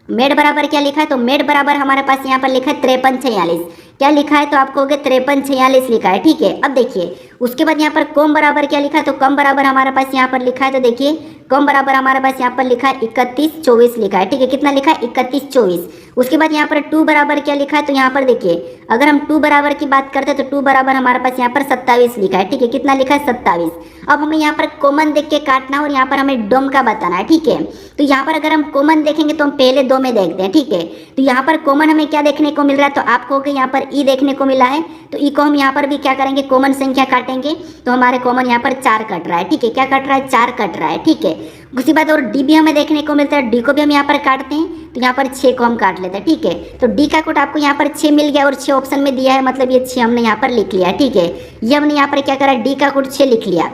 मेड बराबर क्या लिखा है, तो मेड बराबर हमारे पास यहाँ पर लिखा है 5346, क्या लिखा है, तो आपको 5346 लिखा है, ठीक है। अब देखिए उसके बाद यहाँ पर कम बराबर क्या लिखा है, तो कम बराबर हमारे पास यहाँ पर लिखा है, तो देखिए कम बराबर हमारे पास यहाँ पर लिखा है 3124 लिखा है, ठीक है, कितना लिखा है 3124। उसके बाद यहाँ पर 2 बराबर क्या लिखा है, तो यहाँ पर देखिए अगर हम 2 बराबर की बात करते हैं तो 2 बराबर हमारे पास यहाँ पर 27 लिखा है, ठीक है, कितना लिखा है 27। अब हमें यहाँ पर कॉमन देख के काटना है और यहाँ पर हमें डोम का बताना है, ठीक है। तो यहाँ पर अगर हम कॉमन देखेंगे तो हम पहले 2 में देखते हैं, ठीक है। तो यहाँ पर कॉमन हमें क्या देखने को मिल रहा है, तो आपको यहाँ पर ई देखने को मिला है, तो ई को हम यहाँ पर भी क्या करेंगे, कॉमन संख्या काटेंगे, तो हमारे कॉमन यहाँ पर 4 कट रहा है, ठीक है, क्या कट रहा है, 4 कट रहा है, ठीक है। उसी बात और डी भी हमें देखने को मिलता है, डी को भी हम यहाँ पर काटते हैं, तो यहाँ पर 6 को हम काट लेते हैं, ठीक है। तो डी का कोड आपको यहाँ पर 6 मिल गया और 6 ऑप्शन में दिया है, मतलब ये 6 हमने यहाँ पर लिख लिया, ठीक है। ये हमने यहाँ पर क्या करा, डी का कोड 6 लिख लिया।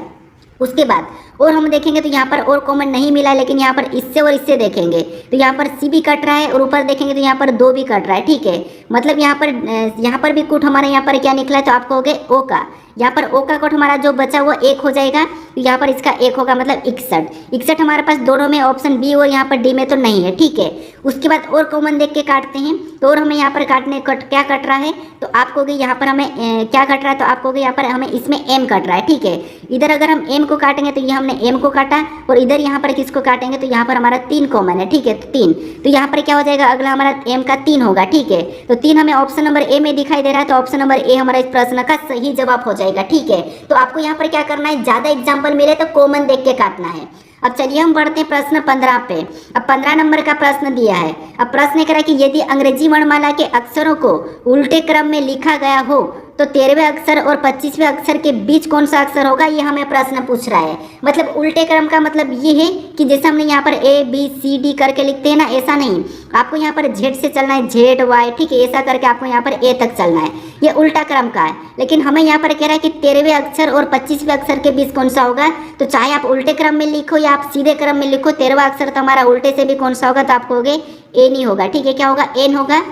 उसके बाद और हम देखेंगे तो यहाँ पर और कॉमन नहीं मिला है, लेकिन यहाँ पर इससे और इससे देखेंगे तो यहाँ पर सी भी कट रहा है और ऊपर देखेंगे तो यहाँ पर 2 भी कट रहा है, ठीक है। मतलब यहाँ पर भी कोड हमारे यहाँ पर क्या निकला है, तो आपको हो गए ओ का, यहाँ पर ओ का कोड हमारा जो बचा वो 1 हो जाएगा, तो यहाँ पर इसका 1 होगा, मतलब 61 हमारे पास दोनों में ऑप्शन बी और यहाँ पर डी में तो नहीं है, ठीक है। उसके बाद और कॉमन देख के काटते हैं, तो और हमें यहाँ पर काटने क्या कट रहा है, तो आपको यहाँ पर हमें क्या कट रहा है, तो आपको यहाँ पर हमें इसमें एम कट रहा है, ठीक है। इधर अगर हम एम को काटेंगे तो ये हमने एम को काटा, और इधर यहाँ पर किसको काटेंगे, तो यहाँ पर हमारा 3 कॉमन है, ठीक है, तो 3, तो यहाँ पर क्या हो जाएगा, अगला हमारा एम का 3 होगा, ठीक है। तो 3 हमें ऑप्शन नंबर ए में दिखाई दे रहा है, तो ऑप्शन नंबर ए हमारा इस प्रश्न का सही जवाब हो जाएगा, ठीक है। तो आपको यहाँ पर क्या करना है, ज्यादा एग्जाम्पल मिले तो कॉमन देख के काटना है। अब चलिए हम बढ़ते हैं प्रश्न 15 पे। अब 15 नंबर का प्रश्न दिया है। अब प्रश्न कह रहा है कि यदि अंग्रेजी वर्णमाला के अक्षरों को उल्टे क्रम में लिखा गया हो तो 13वें अक्षर और 25वें अक्षर के बीच कौन सा अक्षर होगा, ये हमें प्रश्न पूछ रहा है। मतलब उल्टे क्रम का मतलब ये है कि जैसे हमने यहाँ पर ए बी सी डी करके लिखते हैं ना, ऐसा नहीं, आपको यहाँ पर जेड से चलना है, जेड वाई, ठीक है, ऐसा करके आपको यहाँ पर ए तक चलना है, ये उल्टा क्रम का है। लेकिन हमें यहाँ पर कह रहा है कि 13वें अक्षर और 25वें अक्षर के बीच कौन सा होगा, तो चाहे आप उल्टे क्रम में लिखो या आप सीधे क्रम में लिखो, 13वां अक्षर तो हमारा उल्टे से भी कौन सा होगा, तो आपको हो गए ए नहीं होगा, ठीक है, क्या होगा, एन होगा।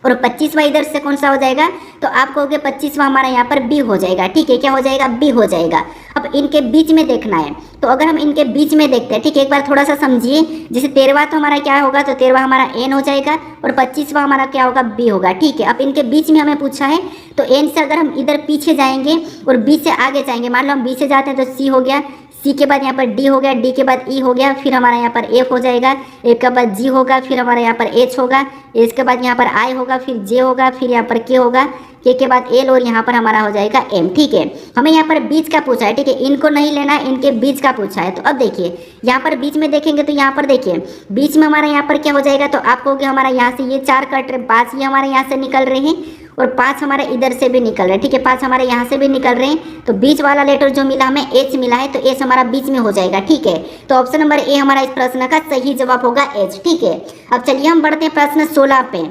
और 25वां इधर से कौन सा हो जाएगा, तो आप कहोगे 25वां हमारा यहाँ पर बी हो जाएगा, ठीक है, क्या हो जाएगा, बी हो जाएगा। अब इनके बीच में देखना है, तो अगर हम इनके बीच में देखते हैं, ठीक है, एक बार थोड़ा सा समझिए, जैसे 13वां तो हमारा क्या होगा, तो 13वां हमारा एन हो जाएगा और 25वां हमारा क्या होगा, बी होगा, ठीक है। अब इनके बीच में हमें पूछा है, तो एन से अगर हम इधर पीछे जाएंगे और बी से आगे जाएंगे, मान लो हम बी से जाते हैं तो सी हो गया, सी के बाद यहाँ पर डी हो गया, डी के बाद ई हो गया, फिर हमारा यहाँ पर एफ हो जाएगा, एफ के बाद जी होगा, फिर हमारा यहाँ पर एच होगा, एच के बाद यहाँ पर आई होगा, फिर जे होगा, फिर यहाँ पर के होगा, के बाद एल और यहाँ पर हमारा हो जाएगा एम। ठीक है, हमें यहाँ पर बीच का पूछा है। ठीक है, इनको नहीं लेना, इनके बीच का पूछा है। तो अब देखिए यहाँ पर बीच में देखेंगे तो यहाँ पर देखिए बीच में हमारा यहाँ पर क्या हो जाएगा, तो आप कहोगे हमारा यहाँ से ये 4 कट रहे, 5 ये हमारे यहाँ से निकल रहे हैं और 5 हमारे इधर से भी निकल रहे हैं। ठीक है, 5 हमारे यहाँ से भी निकल रहे हैं, तो बीच वाला लेटर जो मिला हमें एच मिला है, तो एच हमारा बीच में हो जाएगा। ठीक है, तो ऑप्शन नंबर ए हमारा इस प्रश्न का सही जवाब होगा एच। ठीक है, अब चलिए हम बढ़ते हैं प्रश्न 16 पे।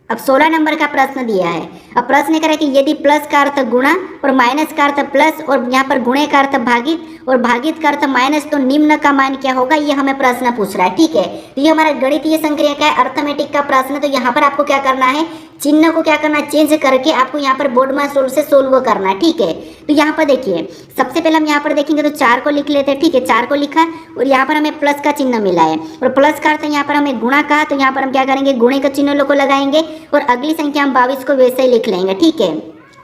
अब 16 नंबर का प्रश्न दिया है। अब प्रश्न करें कि यदि प्लस का अर्थ गुणा और माइनस का अर्थ प्लस और यहाँ पर गुणे का अर्थ भागित और भागित का अर्थ माइनस, तो निम्न का मान क्या होगा, ये हमें प्रश्न पूछ रहा है। ठीक है, तो ये हमारा गणितीय संक्रिया का है, अर्थमेटिक का प्रश्न। तो यहाँ पर आपको क्या करना है, चिन्ह को क्या करना है, चेंज करके आपको यहाँ पर बोर्ड मास रूल से सोल्व करना है। ठीक है, तो यहाँ पर देखिए सबसे पहले हम यहाँ पर देखेंगे तो 4 को लिख लेते हैं। ठीक है, 4 को लिखा और यहाँ पर हमें प्लस का चिन्ह मिला है और प्लस का अर्थ यहाँ पर हमें गुणा कहा, तो यहाँ पर हम क्या करेंगे, गुणे का चिन्ह को लगाएंगे और अगली संख्या हम 22 को वैसे ही लिख लेंगे। ठीक है,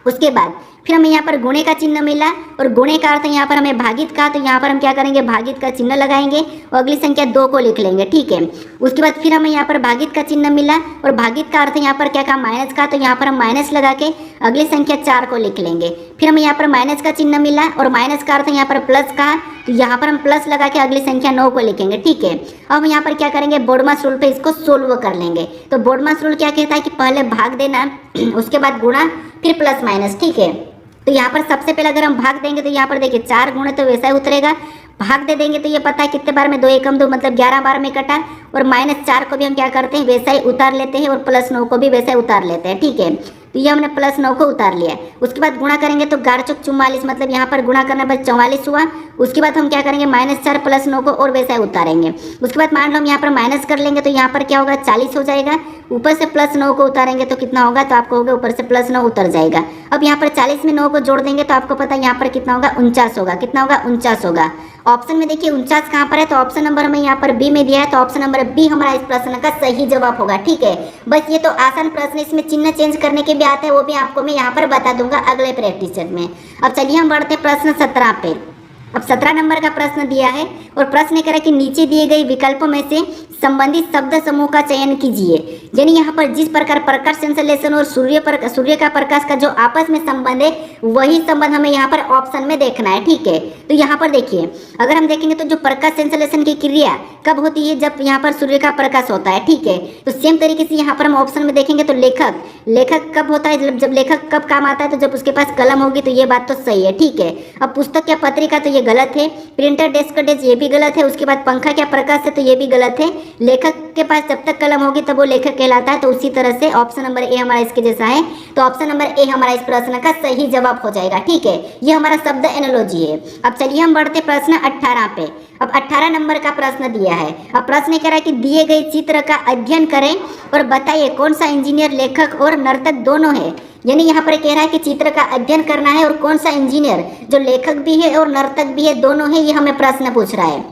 उसके बाद फिर हमें यहाँ पर गुणे का चिन्ह मिला और गुणे का अर्थ यहाँ पर हमें भागित का, तो यहाँ पर हम क्या करेंगे, भागित का चिन्ह लगाएंगे और अगली संख्या 2 को लिख लेंगे। ठीक है, उसके बाद फिर हमें यहाँ पर भागित का चिन्ह मिला और भागित का अर्थ यहाँ पर क्या कहा, माइनस का, तो यहाँ पर हम माइनस लगा के अगली संख्या 4 को लिख लेंगे। फिर हमें यहाँ पर माइनस का चिन्ह मिला और माइनस का अर्थ यहाँ पर प्लस का, तो यहाँ पर हम प्लस लगा के अगली संख्या 9 को लिखेंगे। ठीक है, अब हम यहाँ पर क्या करेंगे, बोर्डमास रूल पे इसको सोल्व कर लेंगे। तो बोर्डमास रूल क्या कहता है कि पहले भाग देना, उसके बाद गुणा, फिर प्लस माइनस। ठीक है, तो यहाँ पर सबसे पहले अगर हम भाग देंगे तो यहाँ पर देखिए 4 गुणे तो वैसा ही उतरेगा, भाग दे देंगे तो ये पता है कितने बार में, 2 एकम 2 मतलब 11 बार में कटा, और -4 को भी हम क्या करते हैं, वैसा ही उतार लेते हैं और +9 को भी वैसा ही उतार लेते हैं। ठीक है, तो ये हमने +9 को उतार लिया। उसके बाद गुणा करेंगे तो 11 चौक 44, मतलब यहाँ पर गुणा करने पर 44 हुआ। उसके बाद हम क्या करेंगे, -4 +9 को और वैसा ही उतारेंगे। उसके बाद मान लो हम यहाँ पर माइनस कर लेंगे तो यहाँ पर क्या होगा, 40 हो जाएगा। ऊपर से +9 को उतारेंगे तो कितना होगा, तो आपको होगा ऊपर से +9 उतर जाएगा। अब यहाँ पर 40 में 9 को जोड़ देंगे तो आपको पता है यहाँ पर कितना होगा, 49 होगा। कितना होगा, 49 होगा। ऑप्शन में देखिए 49 कहाँ पर है, तो ऑप्शन नंबर हमें यहाँ पर बी में दिया है, तो ऑप्शन नंबर बी हमारा इस प्रश्न का सही जवाब होगा। ठीक है, बस ये तो आसान प्रश्न, इसमें चिन्ह चेंज करने के भी आते हैं, वो भी आपको मैं यहाँ पर बता दूंगा अगले प्रैक्टिस सेट में। अब चलिए हम बढ़ते हैं प्रश्न 17 पे। अब 17 नंबर का प्रश्न दिया है और प्रश्न कह रहा है कि नीचे दिए गए विकल्पों में से संबंधित शब्द समूह का चयन कीजिए। यानी यहाँ पर जिस प्रकार प्रकाश संश्लेषण और सूर्य का प्रकाश का जो आपस में संबंध है, वही संबंध हमें यहाँ पर ऑप्शन में देखना है। ठीक है, तो यहाँ पर देखिए अगर हम देखेंगे तो जो प्रकाश संश्लेषण की क्रिया कब होती है, जब यहाँ पर सूर्य का प्रकाश होता है। ठीक है, तो सेम तरीके से यहाँ पर हम ऑप्शन में देखेंगे तो लेखक कब होता है, जब लेखक कब काम आता है, तो जब उसके पास कलम होगी, तो ये बात तो सही है। ठीक है, अब पुस्तक या पत्रिका तो ये गलत है, प्रिंटर डेस्क डेस्क ये भी गलत है। उसके बाद पंखा क्या प्रकाश है, तो ये भी गलत है। लेखक के पास जब तक कलम होगी तब वो लेखक कहलाता है। तो उसी तरह से ऑप्शन नंबर ए हमारा इसके जैसा है, तो ऑप्शन नंबर ए हमारा इस प्रश्न का सही जवाब हो जाएगा। ठीक है, ये हमारा शब्द एनालॉजी है। अब चलिए हम बढ़ते प्रश्न 18 पे। अब 18 नंबर का प्रश्न दिया है। अब प्रश्न कह रहा है कि दिए गए चित्र का अध्ययन करें और बताइए कौन सा इंजीनियर लेखक और नर्तक दोनों है। यानी यहाँ पर कह रहा है कि चित्र का अध्ययन करना है और कौन सा इंजीनियर जो लेखक भी है और नर्तक भी है, दोनों है, ये हमें प्रश्न पूछ रहा है।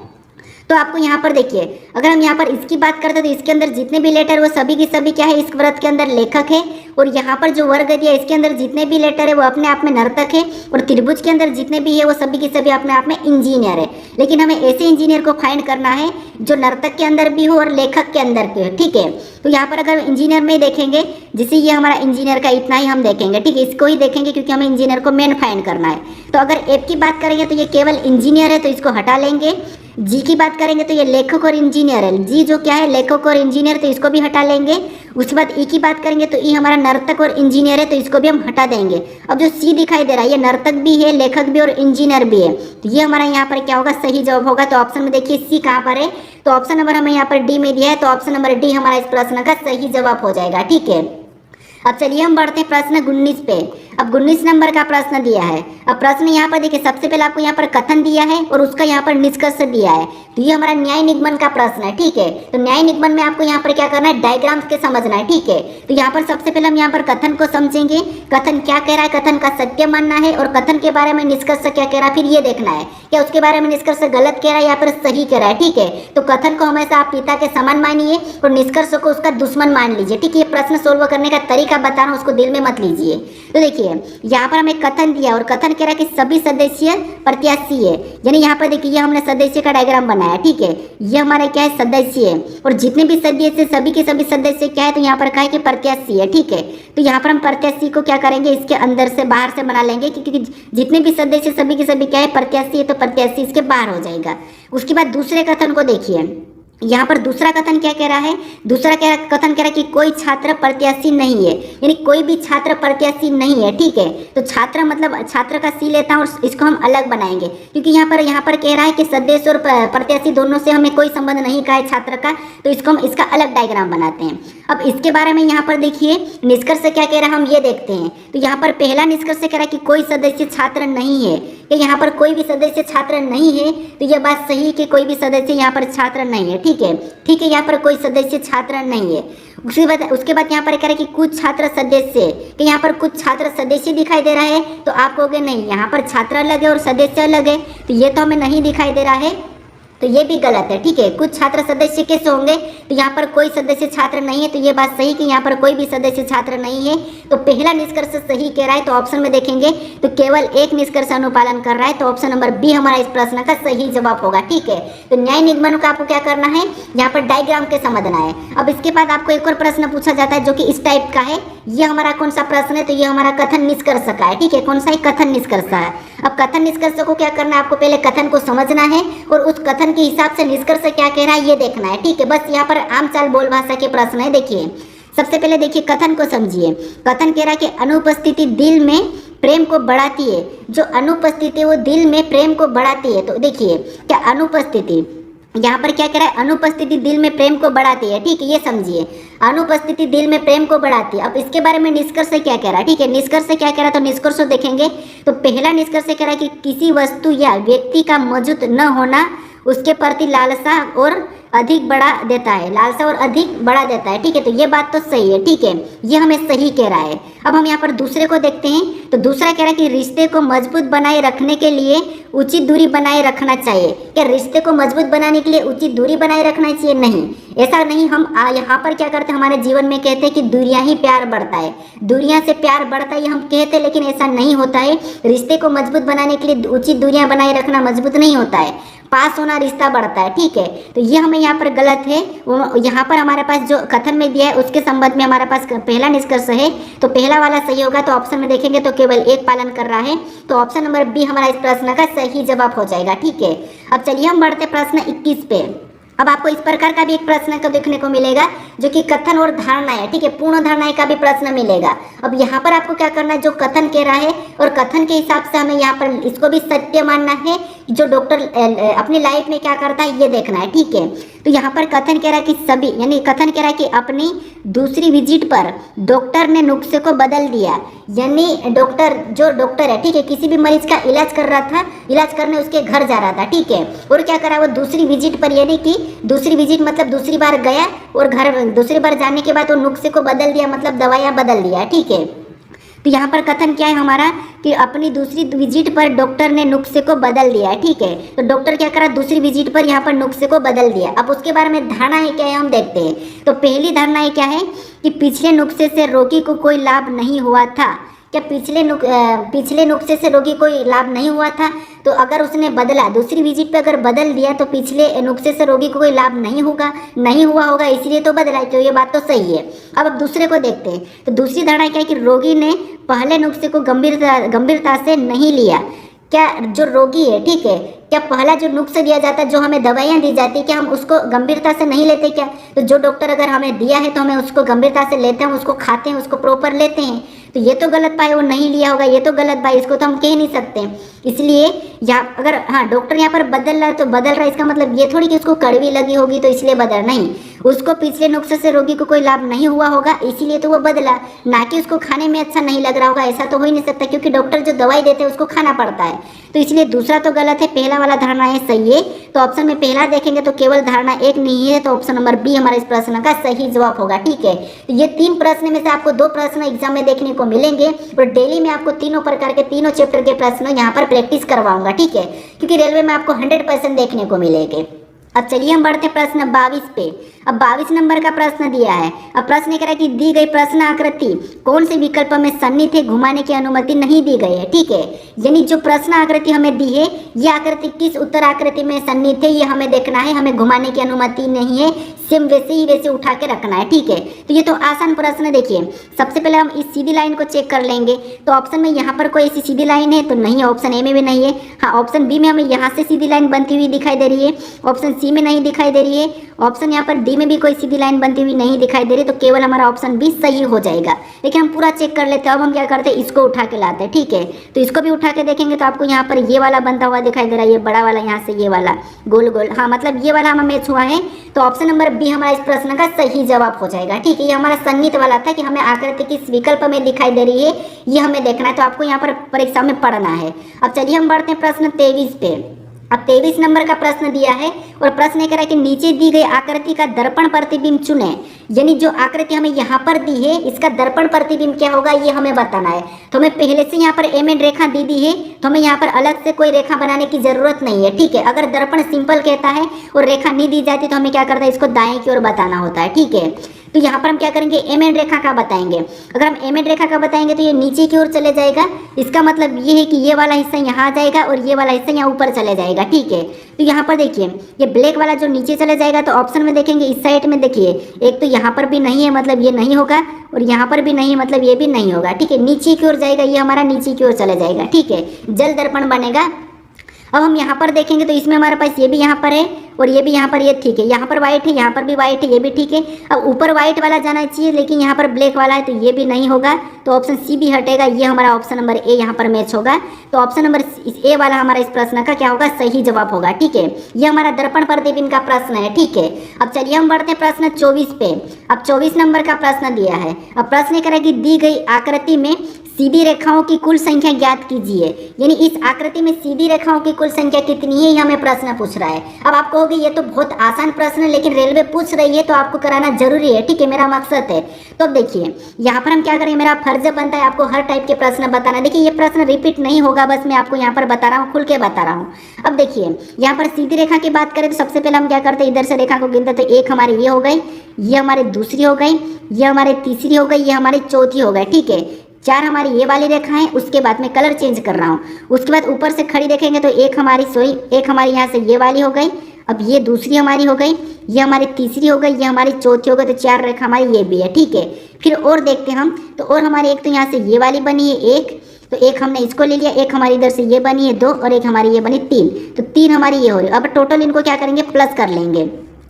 तो आपको यहाँ पर देखिए अगर हम यहाँ पर इसकी बात करते हैं तो इसके अंदर जितने भी लेटर वो सभी की सभी क्या है, इस व्रत के अंदर लेखक है। और यहाँ पर जो वर्ग दिया इसके अंदर जितने भी लेटर है वो अपने आप में नर्तक है। और त्रिभुज के अंदर जितने भी है वो सभी के सभी अपने आप में इंजीनियर है। लेकिन हमें ऐसे इंजीनियर को फाइंड करना है जो नर्तक के अंदर भी हो और लेखक के अंदर भी हो। ठीक है, तो यहाँ पर अगर इंजीनियर में देखेंगे, जैसे ये हमारा इंजीनियर का इतना ही हम देखेंगे। ठीक है, इसको ही देखेंगे क्योंकि हमें इंजीनियर को मेन फाइंड करना है। तो अगर एफ की बात करेंगे तो ये केवल इंजीनियर है, तो इसको हटा लेंगे। जी की बात करेंगे तो ये लेखक और इंजीनियर है, जी जो क्या है लेखक और इंजीनियर, तो इसको भी हटा लेंगे। उसके बाद ई की बात करेंगे तो ई हमारा नर्तक और इंजीनियर है, तो इसको भी हम हटा देंगे। अब जो सी दिखाई दे रहा है ये नर्तक भी है, लेखक भी और इंजीनियर भी है, तो ये हमारा यहाँ पर क्या होगा, सही जवाब होगा। तो ऑप्शन में देखिए सी कहाँ पर है, तो ऑप्शन नंबर हमें यहाँ पर डी में दिया है, तो ऑप्शन नंबर डी हमारा इस प्रश्न का सही जवाब हो जाएगा। ठीक है, अब चलिए हम बढ़ते हैं प्रश्न 19 पे। अब 19 नंबर का प्रश्न दिया है। अब प्रश्न यहाँ पर देखिए सबसे पहले आपको यहाँ पर कथन दिया है और उसका यहाँ पर निष्कर्ष दिया है। तो ये हमारा न्याय निगमन का प्रश्न है। ठीक है, तो न्याय निगमन में आपको यहाँ पर क्या करना है, डायग्राम्स के समझना है। ठीक है, तो यहाँ पर सबसे पहले हम यहाँ पर कथन को समझेंगे, कथन क्या कह रहा है, कथन का सत्य मानना है और कथन के बारे में निष्कर्ष क्या कह रहा है, फिर ये देखना है क्या उसके बारे में निष्कर्ष गलत कह रहा है या फिर सही कह रहा है। ठीक है, तो कथन को हमेशा आप पिता के समान मानिए और निष्कर्ष को उसका दुश्मन मान लीजिए। ठीक है, ये प्रश्न सोल्व करने का तरीका बता रहा हूँ, उसको दिल में मत लीजिए। तो देखिए है। यहाँ पर हमें कथन दिया और कथन कह रहा है कि सभी सदस्य प्रत्याशी है, यानी यहाँ पर देखिए ये हमने सदस्य का डायग्राम बनाया, ठीक है। ये हमारा क्या है, सदस्य है, और जितने भी सदस्य सभी के सभी सदस्य क्या है, तो यहाँ पर कहा है कि प्रत्याशी है, ठीक है। तो यहाँ पर हम प्रत्याशी को क्या करेंगे, इसके अंदर से बाहर से बना लेंगे, क्योंकि जितने भी सदस्य सभी के सभी क्या है, प्रत्याशी है, तो प्रत्याशी इसके बाहर हो जाएगा। उसके बाद दूसरे कथन को देखिए, यहाँ पर दूसरा कथन क्या कह रहा है, दूसरा क्या कथन कह रहा है कि कोई छात्र प्रत्याशी नहीं है, यानी कोई भी छात्र प्रत्याशी नहीं है, ठीक है। तो छात्र मतलब छात्र का सी लेता हूँ और इसको हम अलग बनाएंगे, क्योंकि यहाँ पर कह रहा है कि सदस्य और प्रत्याशी दोनों से हमें कोई संबंध नहीं का है छात्र का, तो इसको हम इसका अलग डायग्राम बनाते हैं। अब इसके बारे में यहाँ पर देखिए निष्कर्ष क्या कह रहा है, हम ये देखते हैं। तो यहाँ पर पहला निष्कर्ष कह रहा है कि कोई सदस्य छात्र नहीं है, कि यहाँ पर कोई भी सदस्य छात्र नहीं है, तो यह बात सही है कि कोई भी सदस्य यहाँ पर छात्र नहीं है, ठीक है, ठीक है। यहाँ पर कोई सदस्य छात्र नहीं है। उसके बाद यहाँ पर कह रहा है कि कुछ छात्र सदस्य, कि यहाँ पर कुछ छात्र सदस्य दिखाई दे रहा है, तो आप कहोगे नहीं, यहाँ पर छात्र अलग है और सदस्य अलग है, तो ये तो हमें नहीं दिखाई दे रहा है, तो ये भी गलत है, ठीक है। कुछ छात्र सदस्य कैसे होंगे, तो यहाँ पर कोई सदस्य छात्र नहीं है, तो ये बात सही कि यहाँ पर कोई भी सदस्य छात्र नहीं है। तो पहला निष्कर्ष सही कह रहा है, तो ऑप्शन में देखेंगे तो केवल एक निष्कर्ष अनुपालन कर रहा है, तो ऑप्शन नंबर बी हमारा इस प्रश्न का सही जवाब होगा, ठीक है। तो न्याय निगमन का आपको क्या करना है, यहाँ पर डायग्राम के समझना है। अब इसके बाद आपको एक और प्रश्न पूछा जाता है जो कि इस टाइप का है। ये हमारा कौन सा प्रश्न है, तो ये हमारा कथन निष्कर्ष का है, ठीक है। कौन सा है, कथन निष्कर्ष है। अब कथन निष्कर्ष को क्या करना है, आपको पहले कथन को समझना है और उस कथन के हिसाब से निष्कर्ष क्या कह रहा है ये देखना है, ठीक है। बस यहाँ पर आम चाल बोल भाषा के प्रश्न है। देखिए सबसे पहले देखिए कथन को समझिए। कथन कह रहा है कि अनुपस्थिति दिल में प्रेम को बढ़ाती है, जो अनुपस्थिति वो दिल में प्रेम को बढ़ाती है। तो देखिए क्या अनुपस्थिति, यहाँ पर क्या कह रहा है, अनुपस्थिति दिल में प्रेम को बढ़ाती है, ठीक है, ये समझिए। अनुपस्थिति दिल में प्रेम को बढ़ाती है। अब इसके बारे में निष्कर्ष क्या कह रहा है, ठीक है। निष्कर्ष क्या कह रहा है, तो निष्कर्ष देखेंगे तो पहला निष्कर्ष कह रहा है कि किसी वस्तु या व्यक्ति का मौजूद न होना उसके प्रति लालसा और अधिक बढ़ा देता है, लालसा और अधिक बढ़ा देता है, ठीक है। तो ये बात तो सही है, ठीक है, ये हमें सही कह रहा है। अब हम यहाँ पर दूसरे को देखते हैं, तो दूसरा कह रहा है कि रिश्ते को मजबूत बनाए रखने के लिए उचित दूरी बनाए रखना चाहिए। क्या रिश्ते को मजबूत बनाने के लिए उचित दूरी बनाए रखना चाहिए? नहीं, ऐसा नहीं। हम यहाँ पर क्या करते हैं, हमारे जीवन में कहते हैं कि दूरियां ही प्यार बढ़ता है, दूरियां से प्यार बढ़ता है, ये हम कहते हैं, लेकिन ऐसा नहीं होता है। रिश्ते को मजबूत बनाने के लिए उचित दूरियां बनाए रखना मजबूत नहीं होता है, पास होना रिश्ता बढ़ता है, ठीक है। तो ये हमें यहाँ पर गलत है। यहाँ पर हमारे पास जो कथन में दिया है उसके संबंध में हमारे पास पहला निष्कर्ष है, तो पहला वाला सही होगा। तो ऑप्शन में देखेंगे तो केवल एक पालन कर रहा है, तो ऑप्शन नंबर बी हमारा इस प्रश्न का सही जवाब हो जाएगा, ठीक है। अब चलिए हम बढ़ते प्रश्न 21 पे। अब आपको इस प्रकार का भी एक प्रश्न को देखने को मिलेगा जो कि कथन और धारणा है, ठीक है, पूर्ण धारणा का भी प्रश्न मिलेगा। अब यहाँ पर आपको क्या करना है, जो कथन कह रहा है और कथन के हिसाब से हमें यहाँ पर इसको भी सत्य मानना है, जो डॉक्टर अपनी लाइफ में क्या करता है ये देखना है, ठीक है। तो यहाँ पर कथन कह रहा है कि सभी, यानी कथन कह रहा है कि अपनी दूसरी विजिट पर डॉक्टर ने नुस्खे को बदल दिया, यानी जो डॉक्टर है, ठीक है, किसी भी मरीज का इलाज कर रहा था, इलाज करने उसके घर जा रहा था, ठीक है, और क्या करा वो दूसरी विजिट पर, यानी कि दूसरी विजिट मतलब दूसरी बार गया और घर दूसरी बार जाने के बाद वो नुस्खे को बदल दिया, मतलब दवाइयाँ बदल दिया, ठीक है। तो यहाँ पर कथन क्या है हमारा कि अपनी दूसरी विजिट पर डॉक्टर ने नुस्खे को बदल दिया है, ठीक है। तो डॉक्टर क्या करा, दूसरी विजिट पर यहाँ पर नुस्खे को बदल दिया। अब उसके बारे में धारणा है क्या है हम देखते हैं। तो पहली धारणा है क्या है कि पिछले नुस्खे से रोगी को कोई लाभ नहीं हुआ था। क्या पिछले नुस्खे से रोगी कोई लाभ नहीं हुआ था, तो अगर उसने बदला, दूसरी विजिट पे अगर बदल दिया तो पिछले नुस्खे से रोगी को कोई लाभ नहीं हुआ होगा, इसलिए तो बदला, तो ये बात तो सही है। अब दूसरे को देखते हैं, तो दूसरी धारणा क्या है कि रोगी ने पहले नुस्खे को गंभीरता से नहीं लिया। क्या जो रोगी है, ठीक है, क्या पहला जो नुस्खा दिया जाता है, जो हमें दवाइयाँ दी जाती है, क्या हम उसको गंभीरता से नहीं लेते क्या? तो जो डॉक्टर अगर हमें दिया है तो हमें उसको गंभीरता से लेते हैं, उसको खाते हैं, उसको प्रॉपर लेते हैं। तो ये तो गलत भाई, वो नहीं लिया होगा, ये तो गलत भाई, इसको तो हम कह नहीं सकते। इसलिए यहाँ अगर हाँ डॉक्टर यहाँ पर बदल रहा है तो बदल रहा है, इसका मतलब ये थोड़ी कि उसको कड़वी लगी होगी तो इसलिए बदल, नहीं, उसको पिछले नुस्खे से रोगी को कोई लाभ नहीं हुआ होगा इसीलिए तो वो बदला, ना कि उसको खाने में अच्छा नहीं लग रहा होगा, ऐसा तो हो ही नहीं सकता, क्योंकि डॉक्टर जो दवाई देते हैं उसको खाना पड़ता है। तो इसलिए दूसरा तो गलत है, पहला वाला धारणा है सही है। तो ऑप्शन में पहला देखेंगे तो केवल धारणा एक नहीं है, तो ऑप्शन नंबर बी हमारे इस प्रश्न का सही जवाब होगा, ठीक है। तो ये 3 प्रश्न में से आपको 2 प्रश्न एग्जाम में देखने को मिलेंगे और डेली में आपको तीनों प्रकार के तीनों चैप्टर के प्रश्न यहाँ पर प्रैक्टिस करवाऊंगा, ठीक है, क्योंकि रेलवे में आपको 100% देखने को मिलेंगे। अब चलिए हम बढ़ते प्रश्न 22 पे। अब 22 नंबर का प्रश्न दिया है। अब प्रश्न कह रहा है कि दी गई प्रश्न आकृति कौन से विकल्प में सन्निहित है, घुमाने की अनुमति नहीं दी गई है। ठीक है, यानी जो प्रश्न आकृति हमें दी है ये आकृति किस उत्तर आकृति में सन्निहित है ये हमें देखना है, हमें घुमाने की अनुमति नहीं है, सेम वैसे ही वैसे उठा के रखना है। ठीक है, तो ये तो आसान प्रश्न है। देखिए सबसे पहले हम इस सीधी लाइन को चेक कर लेंगे, तो ऑप्शन में यहाँ पर कोई ऐसी सीधी लाइन है तो नहीं है, ऑप्शन ए में भी नहीं है। हाँ, ऑप्शन बी में हमें यहाँ से सीधी लाइन बनती हुई दिखाई दे रही है, ऑप्शन सी में नहीं दिखाई दे रही है, ऑप्शन यहाँ पर डी में भी कोई सीधी लाइन बनती हुई नहीं दिखाई दे रही, तो केवल हमारा ऑप्शन बी सही हो जाएगा। लेकिन हम पूरा चेक कर लेते हैं। अब हम क्या करते हैं, इसको उठा के लाते हैं। ठीक है, तो इसको भी उठा के देखेंगे तो आपको यहाँ पर ये वाला बनता हुआ दिखाई दे रहा है, ये बड़ा वाला यहाँ से ये वाला गोल गोल, हाँ मतलब ये वाला हमें मैच हुआ है, तो ऑप्शन नंबर बी हमारा इस प्रश्न का सही जवाब हो जाएगा। ठीक है, ये हमारा सन्निहित वाला था कि हमें आकृति किस विकल्प में दिखाई दे रही है ये हमें देखना है, तो आपको यहाँ पर परीक्षा में पढ़ना है। अब चलिए हम बढ़ते हैं प्रश्न 23 पे। अब 23 नंबर का प्रश्न दिया है और प्रश्न ये कह रहा है कि नीचे दी गई आकृति का दर्पण प्रतिबिंब चुने, यानी जो आकृति हमें यहाँ पर दी है इसका दर्पण प्रतिबिंब क्या होगा ये हमें बताना है। तो हमें पहले से यहाँ पर एम एंड रेखा दी है, तो हमें यहाँ पर अलग से कोई रेखा बनाने की जरूरत नहीं है। ठीक है, अगर दर्पण सिंपल कहता है और रेखा नहीं दी जाती तो हमें क्या करता है, इसको दाएं की ओर बताना होता है। ठीक है, तो यहाँ पर हम क्या करेंगे, एम एंड रेखा का बताएंगे। अगर हम एम एंड रेखा का बताएंगे तो ये नीचे की ओर चले जाएगा, इसका मतलब ये है कि ये वाला हिस्सा यहाँ आ जाएगा और ये वाला हिस्सा यहाँ ऊपर चले जाएगा। ठीक है, तो यहाँ पर देखिए ये ब्लैक वाला जो नीचे चले जाएगा, तो ऑप्शन में देखेंगे इस साइड में देखिए एक तो यहाँ पर भी नहीं है मतलब ये नहीं होगा, और यहाँ पर भी नहीं है मतलब ये भी नहीं होगा। ठीक है, नीचे की ओर जाएगा, ये हमारा नीचे की ओर चले जाएगा। ठीक है, जल दर्पण बनेगा। अब हम यहाँ पर देखेंगे तो इसमें हमारे पास ये भी यहाँ पर है और ये भी यहाँ पर, ये ठीक है, यहाँ पर व्हाइट है, यहाँ पर भी व्हाइट है, ये भी ठीक है। अब ऊपर व्हाइट वाला जाना चाहिए लेकिन यहाँ पर ब्लैक वाला है तो ये भी नहीं होगा, तो ऑप्शन सी भी हटेगा, ये हमारा ऑप्शन नंबर ए यहाँ पर मैच होगा। तो ऑप्शन नंबर ए वाला हमारा इस प्रश्न का क्या होगा, सही जवाब होगा। ठीक है, ये हमारा दर्पण प्रतिबिंब का प्रश्न है। ठीक है, अब चलिए हम बढ़ते हैं प्रश्न 24 पे। अब 24 नंबर का प्रश्न दिया है। अब प्रश्न ये कह रहा है कि दी गई आकृति में सीधी रेखाओं की कुल संख्या ज्ञात कीजिए, यानी इस आकृति में सीधी रेखाओं की कुल संख्या कितनी है ये हमें प्रश्न पूछ रहा है। अब आप कहोगे ये तो बहुत आसान प्रश्न है लेकिन रेलवे पूछ रही है तो आपको कराना जरूरी है। ठीक है, मेरा मकसद है। तो अब देखिए यहाँ पर हम क्या करेंगे, मेरा फर्ज बनता है आपको हर टाइप के प्रश्न बताना। देखिए ये प्रश्न रिपीट नहीं होगा, बस मैं आपको यहाँ पर बता रहा हूँ, खुल के बता रहा हूँ। अब देखिए यहाँ पर सीधी रेखा की बात करें तो सबसे पहले हम क्या करते हैं, इधर से रेखा को गिनते, तो एक हमारी ये हो गई, ये हमारी दूसरी हो गई, ये हमारी तीसरी हो गई, ये हमारी चौथी हो गई। ठीक है, 4 हमारी ये वाली रेखा है। उसके बाद मैं कलर चेंज कर रहा हूँ, उसके बाद ऊपर से खड़ी देखेंगे तो एक हमारी यहाँ से ये वाली हो गई, अब ये दूसरी हमारी हो गई, ये हमारी तीसरी हो गई, ये हमारी चौथी हो गई, तो 4 रेखा हमारी ये भी है। ठीक है, फिर और देखते हैं हम, तो और हमारी एक तो यहाँ से ये वाली बनी है एक, तो एक हमने इसको ले लिया, एक हमारी इधर से ये बनी है 2 और एक हमारी ये बनी 3, तो 3 हमारी ये हो रही है। अब टोटल इनको क्या करेंगे, प्लस कर लेंगे,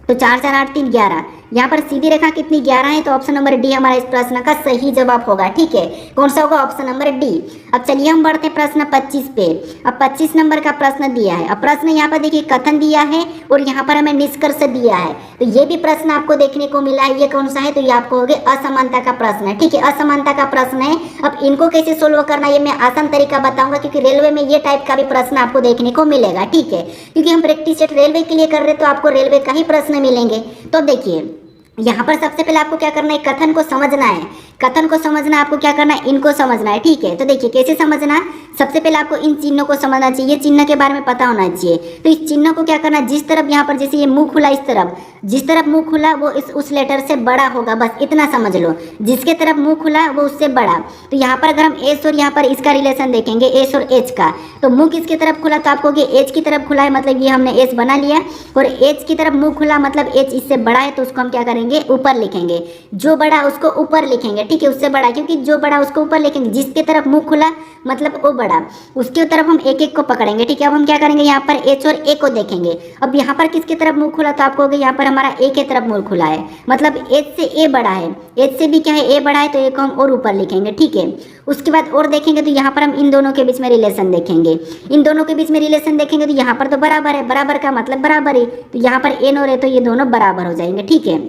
तो 4 4 8 3 11। यहाँ पर सीधी रेखा कितनी, 11 है, तो ऑप्शन नंबर डी हमारा इस प्रश्न का सही जवाब होगा। ठीक है, कौन सा होगा, ऑप्शन नंबर डी। अब चलिए हम बढ़ते हैं प्रश्न 25 पे। अब 25 नंबर का प्रश्न दिया है। अब प्रश्न यहाँ पर देखिए कथन दिया है और यहाँ पर हमें निष्कर्ष दिया है, तो ये भी प्रश्न आपको देखने को मिला है। ये कौन सा है, तो ये आपको हो गया असमानता का प्रश्न है। ठीक है, असमानता का प्रश्न है। अब इनको कैसे सोल्व करना ये मैं आसान तरीका बताऊंगा, क्योंकि रेलवे में ये टाइप का भी प्रश्न आपको देखने को मिलेगा। ठीक है, क्योंकि हम प्रैक्टिस सेट रेलवे के लिए कर रहे हैं तो आपको रेलवे का ही प्रश्न मिलेंगे। तो देखिए यहाँ पर सबसे पहले आपको क्या करना है, कथन को समझना है। कथन को समझना आपको क्या करना है, इनको समझना है। ठीक है, तो देखिए कैसे समझना, सबसे पहले आपको इन चिन्हों को समझना चाहिए, चिन्ह के बारे में पता होना चाहिए। तो इस चिन्ह को क्या करना, जिस तरफ यहाँ पर जैसे ये मुंह खुला, इस तरफ जिस तरफ मुंह खुला वो उस लेटर से बड़ा होगा, बस इतना समझ लो। जिसके तरफ मुंह खुला वो उससे बड़ा। तो यहाँ पर अगर हम एस और यहाँ पर इसका रिलेशन देखेंगे, एस और एच का, तो मुंह किसकी तरफ खुला, तो आपको एच की तरफ खुला है, मतलब ये हमने एस बना लिया, और एच की तरफ मुंह खुला मतलब एच इससे बड़ा है, तो उसको हम क्या करेंगे, ऊपर लिखेंगे। जो बड़ा उसको ऊपर लिखेंगे। ठीक है, उससे बड़ा, क्योंकि जो बड़ा उसको ऊपर लिखेंगे, जिसके तरफ मुंह खुला मतलब वो बड़ा, उसके तरफ हम एक एक को पकड़ेंगे। ठीक है, अब हम क्या करेंगे, यहाँ पर एच और ए को देखेंगे। अब यहाँ पर किसकी तरफ मुंह खुला, तो आपको यहाँ पर हमारा ए की तरफ मुंह खुला है, मतलब एच से ए बड़ा है, एच से भी क्या है, ए बड़ा है, तो ए को हम और ऊपर लिखेंगे। ठीक है, उसके बाद और देखेंगे तो यहाँ पर हम इन दोनों के बीच में रिलेशन देखेंगे। इन दोनों के बीच में रिलेशन देखेंगे तो यहाँ पर तो बराबर है, बराबर का मतलब बराबर है, तो यहाँ पर एन और ए तो ये दोनों बराबर हो जाएंगे। ठीक है,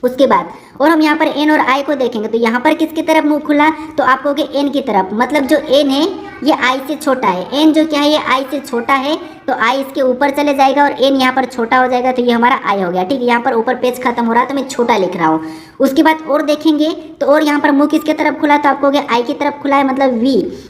उसके बाद और हम यहाँ पर एन और आई को देखेंगे तो यहाँ पर किसकी तरफ मुंह खुला, तो आप कहोगे एन की तरफ, मतलब जो एन है ये आई से छोटा है, एन जो क्या है ये आई से छोटा है, तो आई इसके ऊपर चले जाएगा और एन यहाँ पर छोटा हो जाएगा, तो ये हमारा आई हो गया। ठीक है, यहाँ पर ऊपर पेज खत्म हो रहा है तो मैं छोटा लिख रहा हूँ। उसके बाद और देखेंगे तो और यहाँ पर मुंह किसके तरफ खुला, तो आप कहोगे आई की तरफ खुला है, मतलब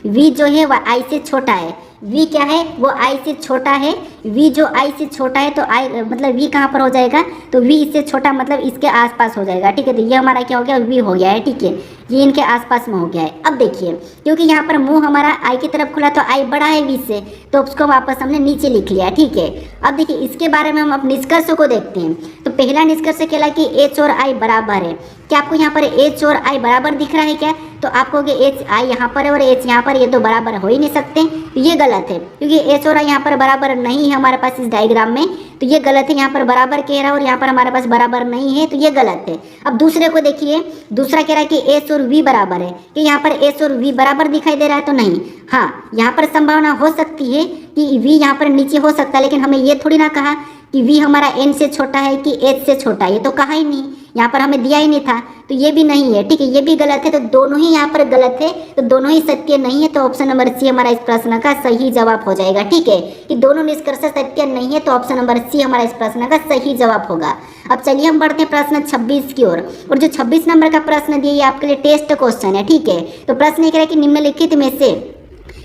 वी जो है वह आई से छोटा है, v क्या है वो i से छोटा है, v जो i से छोटा है तो i मतलब v कहाँ पर हो जाएगा, तो v इससे छोटा मतलब इसके आसपास हो जाएगा। ठीक है, तो ये हमारा क्या हो गया, v हो गया है। ठीक है, ये इनके आसपास में हो गया है। अब देखिए क्योंकि यहाँ पर मुंह हमारा i की तरफ खुला तो i बड़ा है v से, तो उसको वापस हमने नीचे लिख लिया। ठीक है, अब देखिए इसके बारे में हम अब निष्कर्ष को देखते हैं। तो पहला निष्कर्ष क्या कि h और i बराबर है। क्या आपको यहाँ पर h और i बराबर दिख रहा है क्या, तो आप कहोगे h i यहाँ पर है और h यहाँ पर, ये तो बराबर हो ही नहीं सकते, तो ये गलत है क्योंकि h और i यहाँ पर बराबर नहीं है हमारे पास इस डायग्राम में, तो ये गलत है। यहाँ पर बराबर कह रहा है और यहाँ पर हमारे पास बराबर नहीं है, तो ये गलत है। अब दूसरे को देखिए, दूसरा कह रहा है कि h और v बराबर है, कि यहाँ पर h और v बराबर दिखाई दे रहा है, तो नहीं। हाँ, यहाँ पर संभावना हो सकती है कि v यहाँ पर नीचे हो सकता है, लेकिन हमें ये थोड़ी ना कहा कि v हमारा n से छोटा है कि h से छोटा है, ये तो कहा ही नहीं, यहाँ पर हमें दिया ही नहीं था, तो ये भी नहीं है। ठीक है, ये भी गलत है, तो दोनों ही यहाँ पर गलत है, तो दोनों ही सत्य नहीं है, तो ऑप्शन नंबर सी हमारा इस प्रश्न का सही जवाब हो जाएगा। ठीक है, कि दोनों निष्कर्ष सत्य नहीं है, तो ऑप्शन नंबर सी हमारा इस प्रश्न का सही जवाब होगा। अब चलिए हम बढ़ते हैं प्रश्न 26 की ओर, और जो 26 नंबर का प्रश्न दिया ये आपके लिए टेस्ट क्वेश्चन है। ठीक है, तो प्रश्न ये कह रहा है कि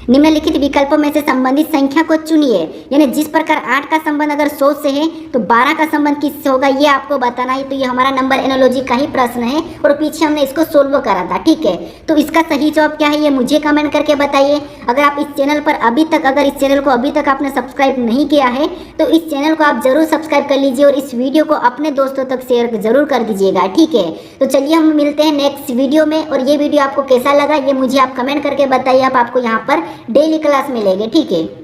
निम्नलिखित विकल्पों में से संबंधित संख्या को चुनिए, यानी जिस प्रकार 8 का संबंध अगर 100 से है तो 12 का संबंध किससे होगा, ये आपको बताना है। तो ये हमारा नंबर एनालॉजी का ही प्रश्न है और पीछे हमने इसको सोल्व करा था। ठीक है, तो इसका सही जवाब क्या है ये मुझे कमेंट करके बताइए। अगर आप इस चैनल पर अगर इस चैनल को अभी तक आपने सब्सक्राइब नहीं किया है तो इस चैनल को आप जरूर सब्सक्राइब कर लीजिए और इस वीडियो को अपने दोस्तों तक शेयर जरूर कर दीजिएगा। ठीक है, तो चलिए हम मिलते हैं नेक्स्ट वीडियो में, और ये वीडियो आपको कैसा लगा ये मुझे आप कमेंट करके बताइए। आपको यहाँ पर डेली क्लास मिलेगी। ठीक है।